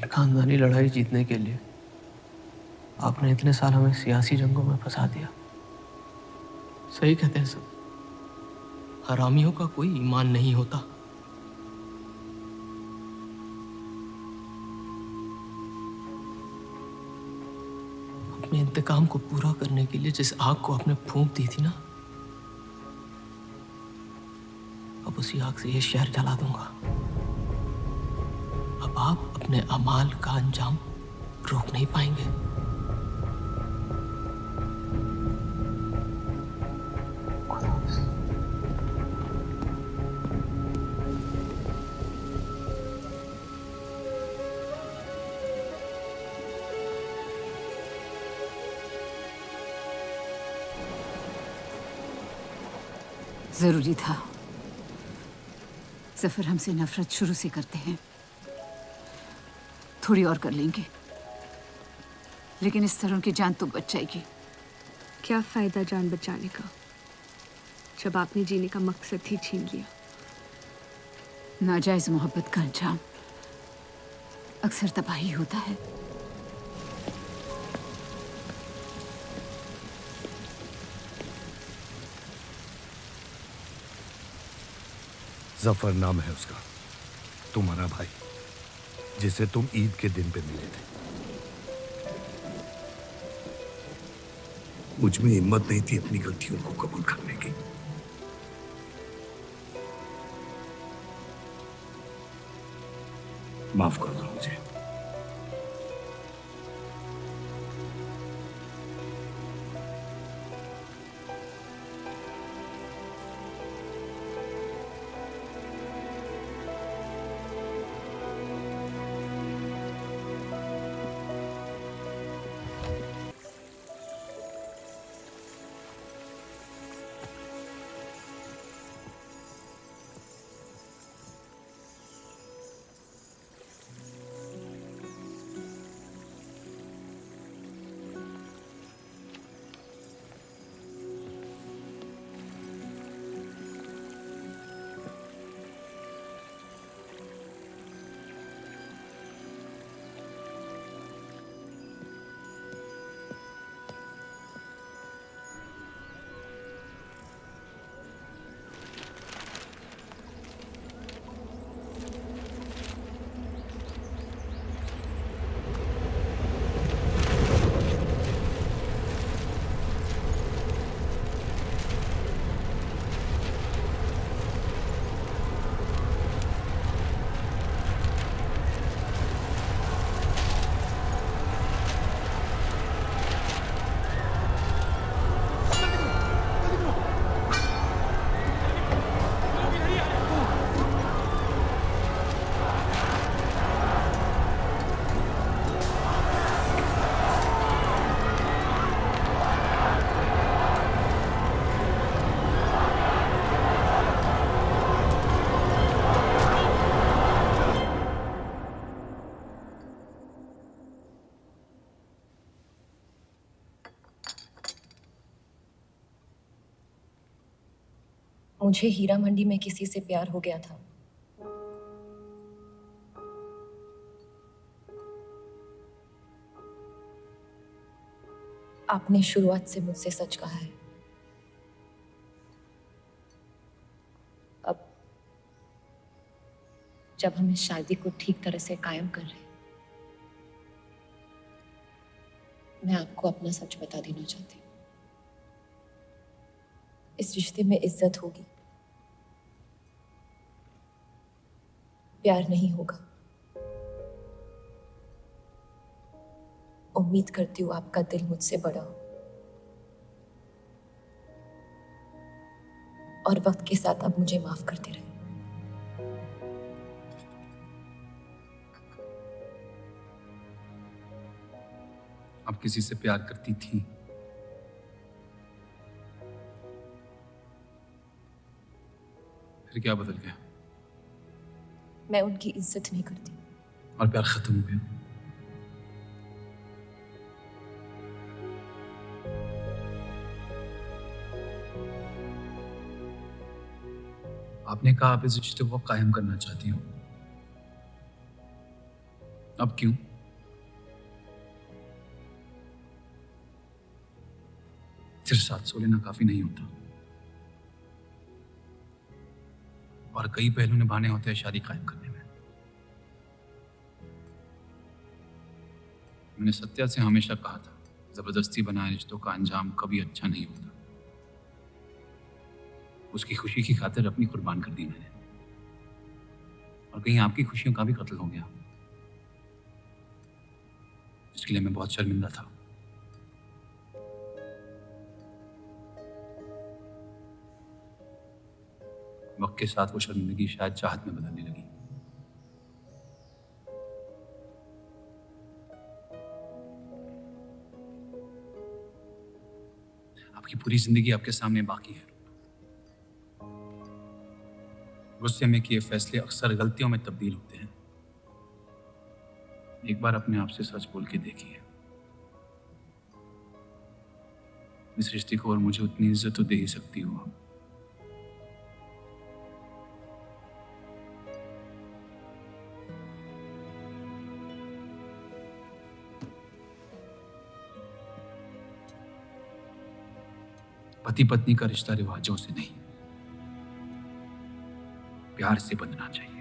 खानदानी लड़ाई जीतने के लिए आपने इतने साल हमें सियासी जंगों में फंसा दिया। सही कहते हैं सब, हरामियों का कोई ईमान नहीं होता। अपने इंतकाम को पूरा करने के लिए जिस आग को आपने फूंक दी थी ना, अब उसी आग से ये शहर जला दूंगा। अब आप अपने अमाल का अंजाम रोक नहीं पाएंगे। जरूरी था। जफर हमसे नफरत शुरू से करते हैं, थोड़ी और कर लेंगे, लेकिन इस तरह उनकी जान तो बच जाएगी। क्या फायदा जान बचाने का जब आपने जीने का मकसद ही छीन लिया। नाजायज मोहब्बत का अंजाम अक्सर तबाही होता है। जफर नाम है उसका, तुम्हारा भाई, जिसे तुम ईद के दिन पे मिले थे। मुझ में हिम्मत नहीं थी अपनी गलतियों को कबूल करने की। माफ कर दो मुझे। मुझे हीरा मंडी में किसी से प्यार हो गया था। आपने शुरुआत से मुझसे सच कहा है। अब जब हम इस शादी को ठीक तरह से कायम कर रहे हैं, मैं आपको अपना सच बता देना चाहती हूँ। इस रिश्ते में इज्जत होगी, प्यार नहीं होगा। उम्मीद करती हूँ आपका दिल मुझसे बड़ा हो और वक्त के साथ आप मुझे माफ करते रहे। आप किसी से प्यार करती थी? फिर क्या बदल गया? मैं उनकी इज्जत नहीं करती। और प्यार खत्म हो गया? आपने कहा आप इस रिश्ते को कायम करना चाहती हो, अब क्यों? सिर्फ 700 लेना काफी नहीं होता, और कई पहलू निभाने होते हैं शादी कायम करने में। मैंने सत्या से हमेशा कहा था, जबरदस्ती बनाए रिश्तों का अंजाम कभी अच्छा नहीं होता। उसकी खुशी की खातिर अपनी कुर्बान कर दी मैंने, और कहीं आपकी खुशियों का भी कत्ल हो गया, जिसके लिए मैं बहुत शर्मिंदा था। वक्त के साथ वो शर्मिंदगी शायद चाहत में बदलने लगी। आपकी पूरी जिंदगी आपके सामने बाकी है। गुस्से में किए फैसले अक्सर गलतियों में तब्दील होते हैं। एक बार अपने आप से सच बोल के देखिए, इस रिश्ते को और मुझे उतनी इज्जत तो दे ही सकती हो आप। पति पत्नी का रिश्ता रिवाजों से नहीं, प्यार से बंधना चाहिए।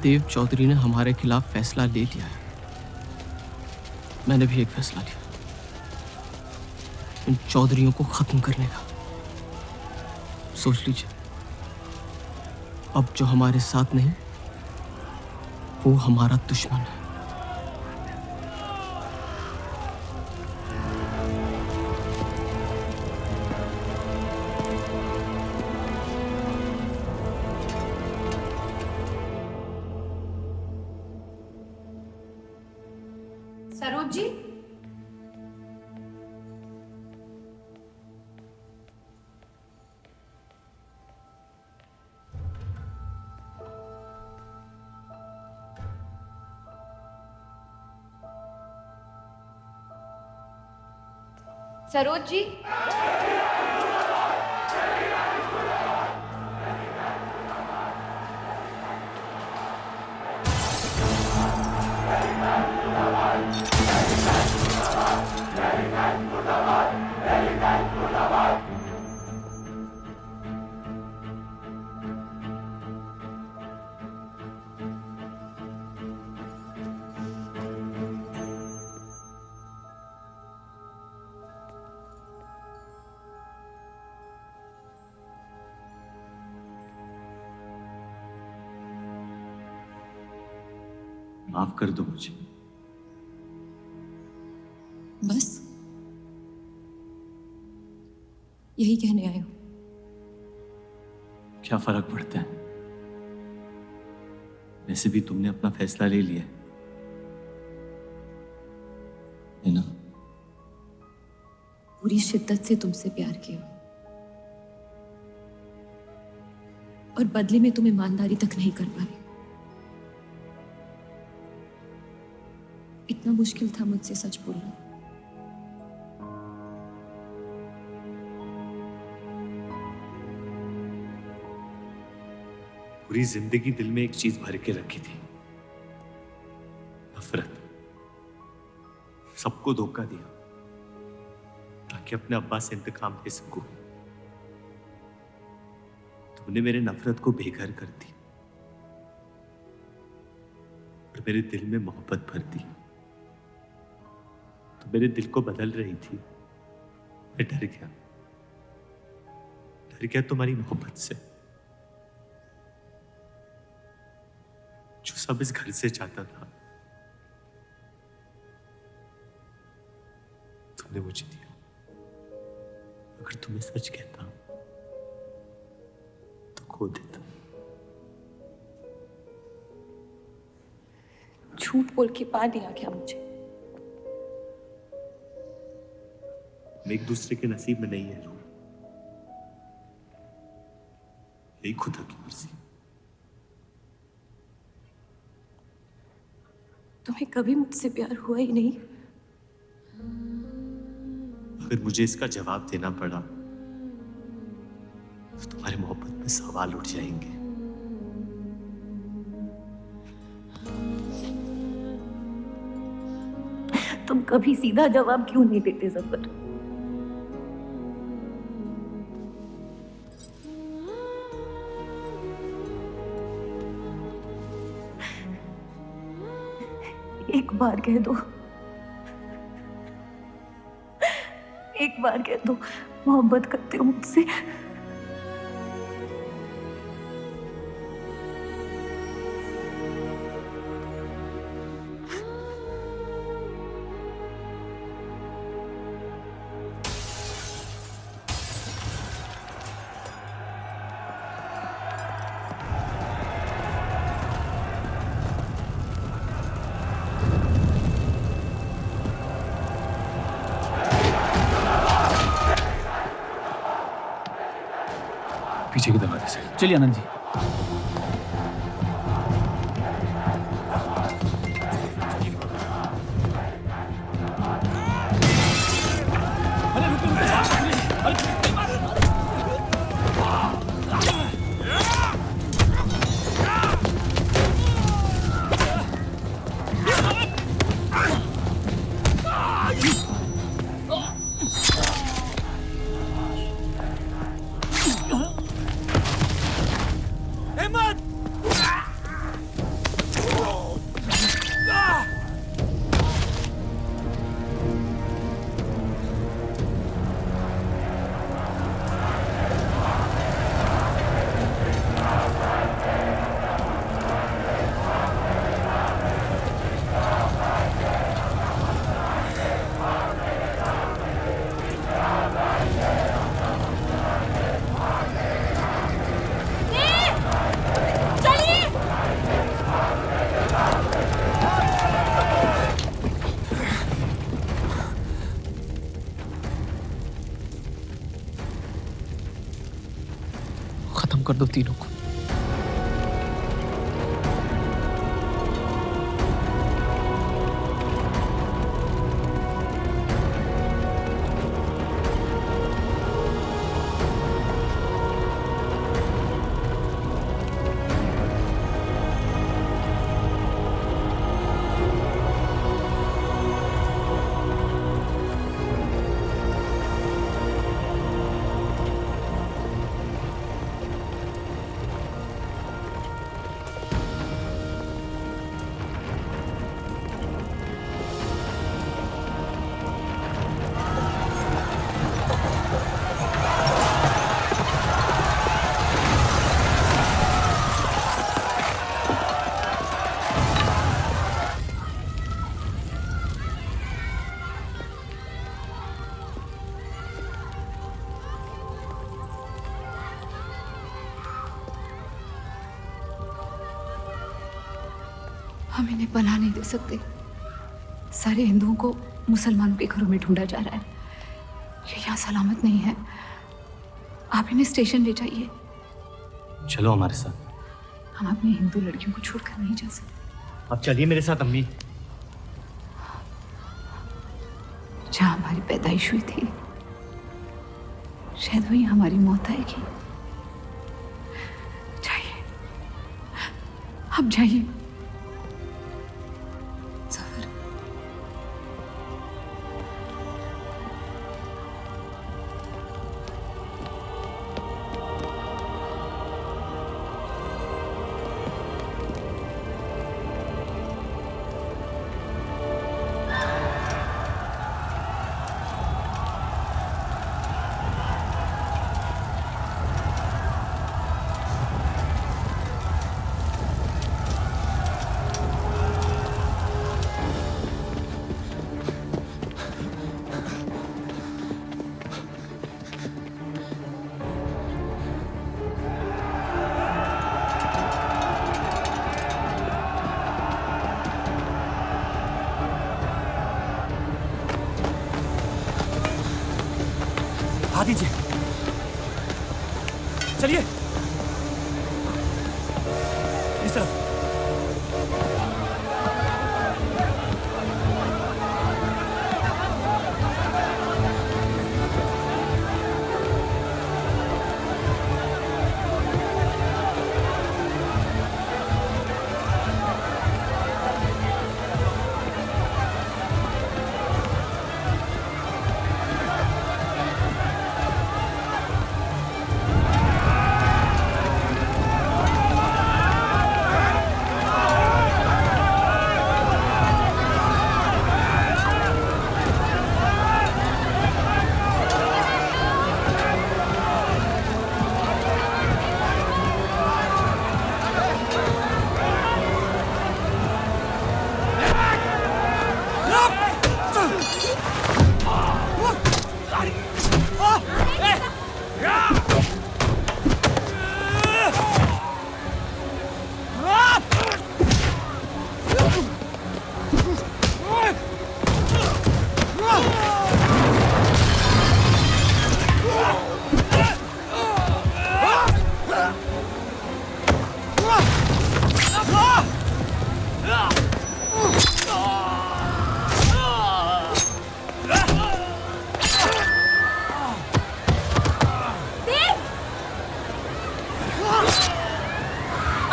देव चौधरी ने हमारे खिलाफ फैसला ले लिया है। मैंने भी एक फैसला लिया, इन चौधरियों को खत्म करने का। सोच लीजिए, अब जो हमारे साथ नहीं, वो हमारा दुश्मन है। सरोज जी, सरोज जी, माफ कर दो मुझे। बस यही कहने आए हो? क्या फर्क पड़ता है, वैसे भी तुमने अपना फैसला ले लिया है ना? पूरी शिद्दत से तुमसे प्यार किया, और बदले में तुम ईमानदारी तक नहीं कर पाए। इतना मुश्किल था मुझसे सच बोलना। पूरी जिंदगी दिल में एक चीज भर के रखी थी, नफरत। सबको धोखा दिया ताकि अपने अब्बा से इंतकाम ले सकूं। तुमने मेरे नफरत को बेघर कर दी और मेरे दिल में मोहब्बत भर दी। तो मेरे दिल को बदल रही थी, मैं डर गया तुम्हारी मोहब्बत से, जो सब इस घर से चाहता था तुमने मुझे दिया। अगर तुम्हें सच कहता तो खो देता। झूठ बोल के पा लिया क्या मुझे? हम एक दूसरे के नसीब में नहीं है। यही खुदा की मर्जी। तुम्हें कभी मुझसे प्यार हुआ ही नहीं। अगर मुझे इसका जवाब देना पड़ा तो तुम्हारी मोहब्बत में सवाल उठ जाएंगे। तुम कभी सीधा जवाब क्यों नहीं देते जफर? एक बार कह दो, एक बार कह दो मोहब्बत करते हो मुझसे। पीछे की दरवाजे से। चलिए आनंद जी। खत्म कर दो तीनों को। हम इन्हें पनाह नहीं दे सकते। सारे हिंदुओं को मुसलमानों के घरों में ढूंढा जा रहा है। ये यहाँ सलामत नहीं है। आप इन्हें स्टेशन ले जाइए। चलो हमारे साथ। हम अपनी हिंदू लड़कियों को छोड़कर नहीं जा सकते। आप चलिए मेरे साथ अम्मी। जहाँ हमारी पैदाइश हुई थी शायद वहीं हमारी मौत आएगी। जाइए, आप जाइए। बढ़ा दीजिए। चलिए इस तरफ।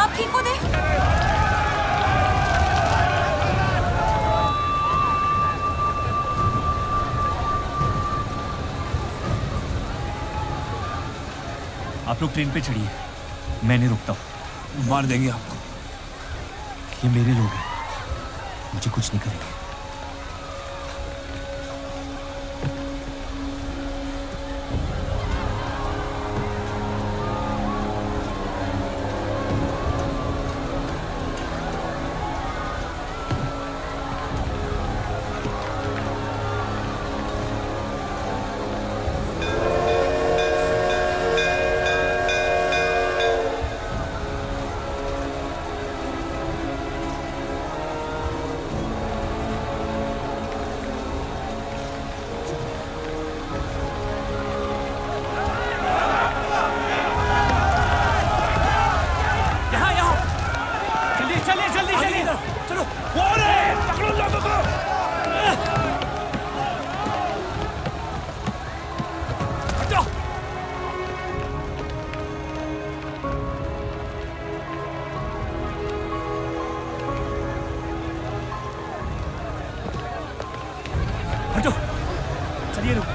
आप ठीक हो देव? आप लोग ट्रेन पे चढ़िए, मैं नहीं रुकता हूँ। मार देंगे आपको। ये मेरे लोग हैं, मुझे कुछ नहीं करेंगे। हटो, चलिए रुक।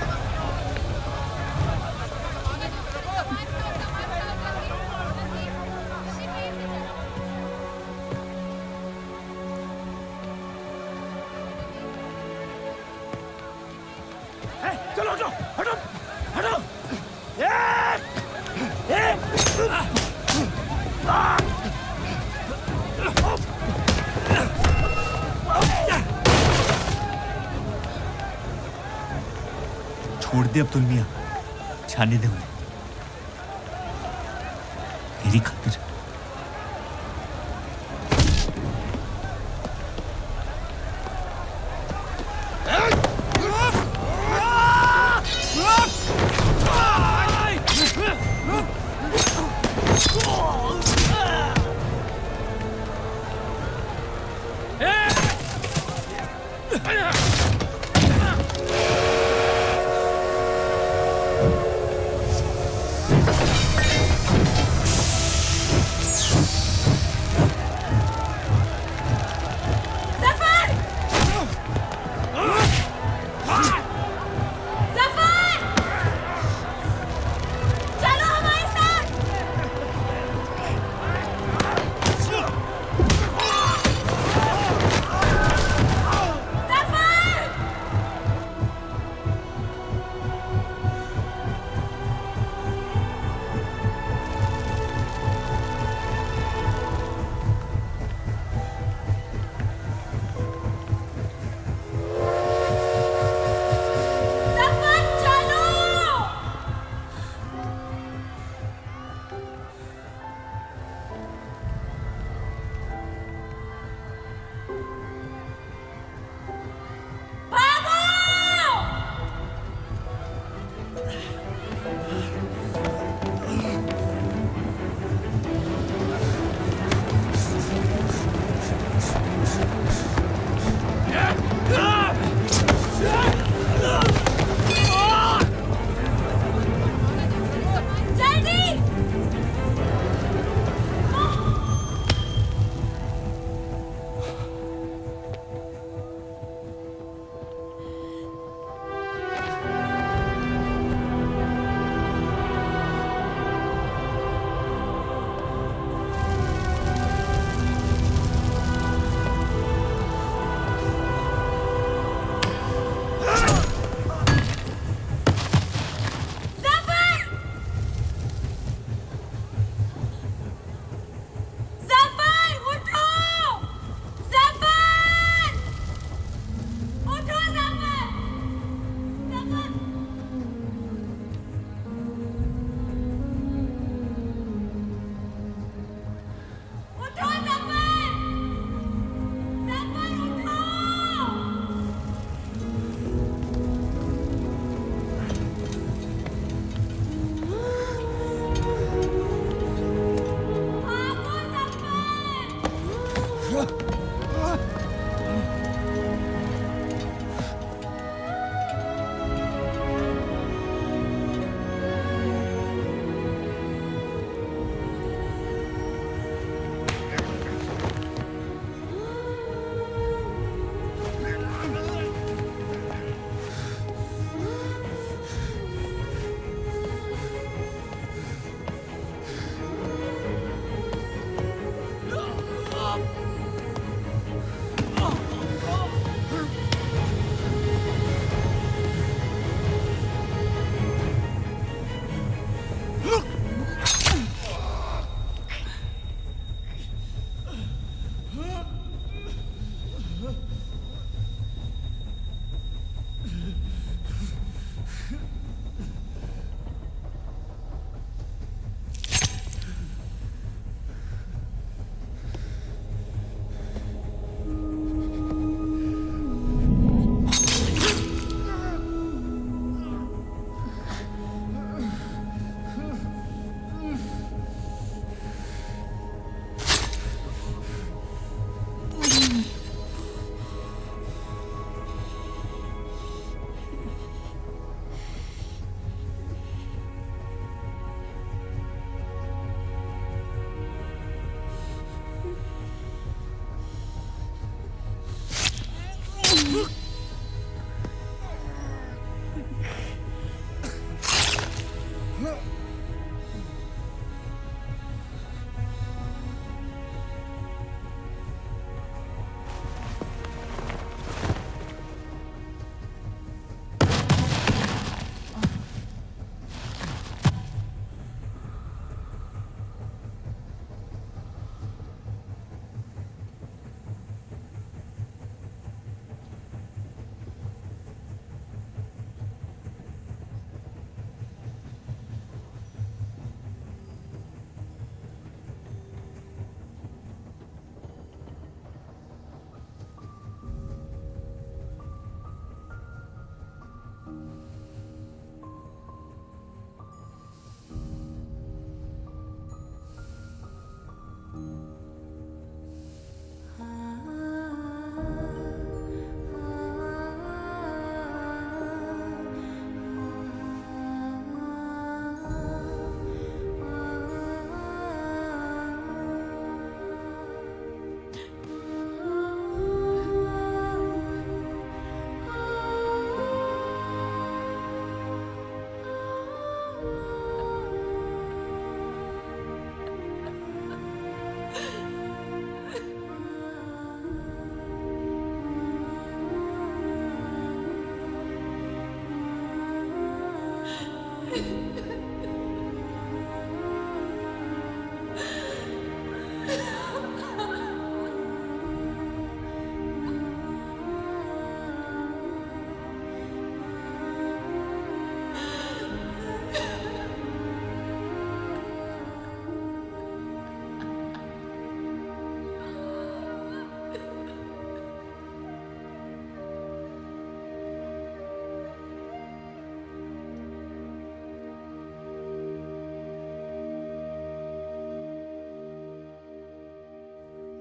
चलो हटो हटो हटो। छोड़ दे अब्दुल मियां, छाने दे उन्हें मेरी खातिर। Zafar!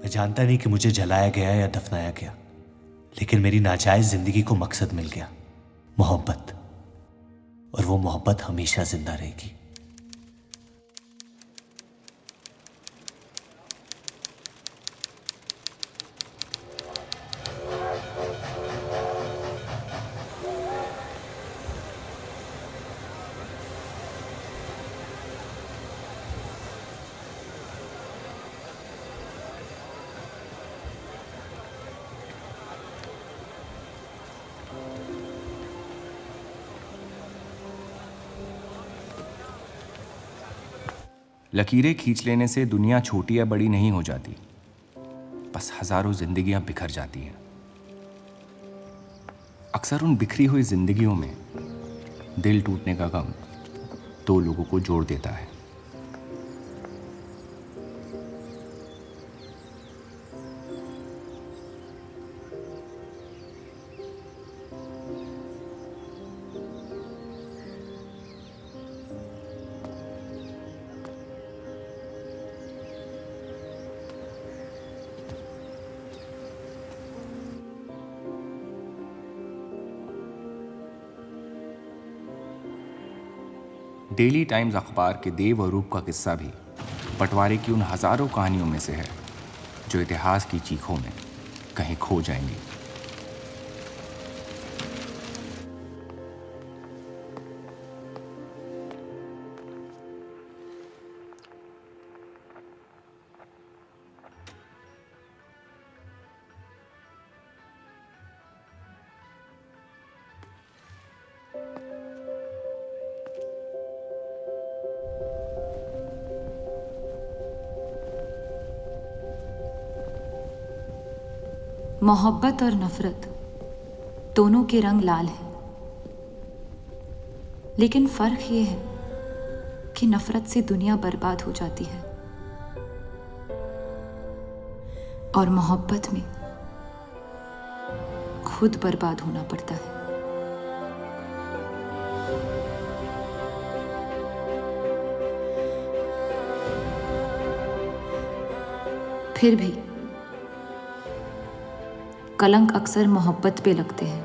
मैं जानता नहीं कि मुझे जलाया गया या दफनाया गया, लेकिन मेरी नाजायज जिंदगी को मकसद मिल गया, मोहब्बत। और वो मोहब्बत हमेशा जिंदा रहेगी। लकीरें खींच लेने से दुनिया छोटी या बड़ी नहीं हो जाती, बस हजारों जिंदगियां बिखर जाती हैं। अक्सर उन बिखरी हुई जिंदगियों में दिल टूटने का गम दो लोगों को जोड़ देता है। डेली टाइम्स अखबार के देव और रूप का किस्सा भी बंटवारे की उन हजारों कहानियों में से है जो इतिहास की चीखों में कहीं खो जाएंगी। मोहब्बत और नफरत दोनों के रंग लाल हैं, लेकिन फर्क ये है कि नफरत से दुनिया बर्बाद हो जाती है और मोहब्बत में खुद बर्बाद होना पड़ता है। फिर भी कलंक अक्सर मोहब्बत पे लगते हैं।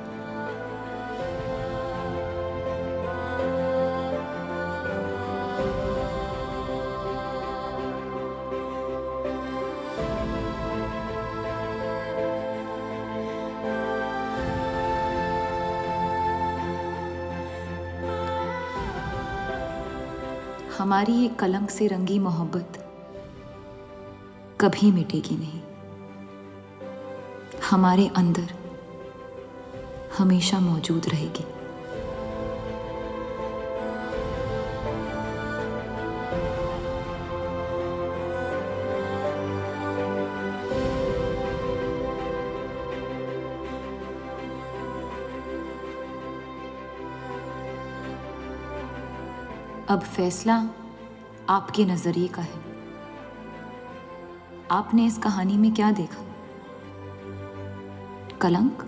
हमारी ये कलंक से रंगी मोहब्बत कभी मिटेगी नहीं, हमारे अंदर हमेशा मौजूद रहेगी। अब फैसला आपके नजरिए का है। आपने इस कहानी में क्या देखा? कलंक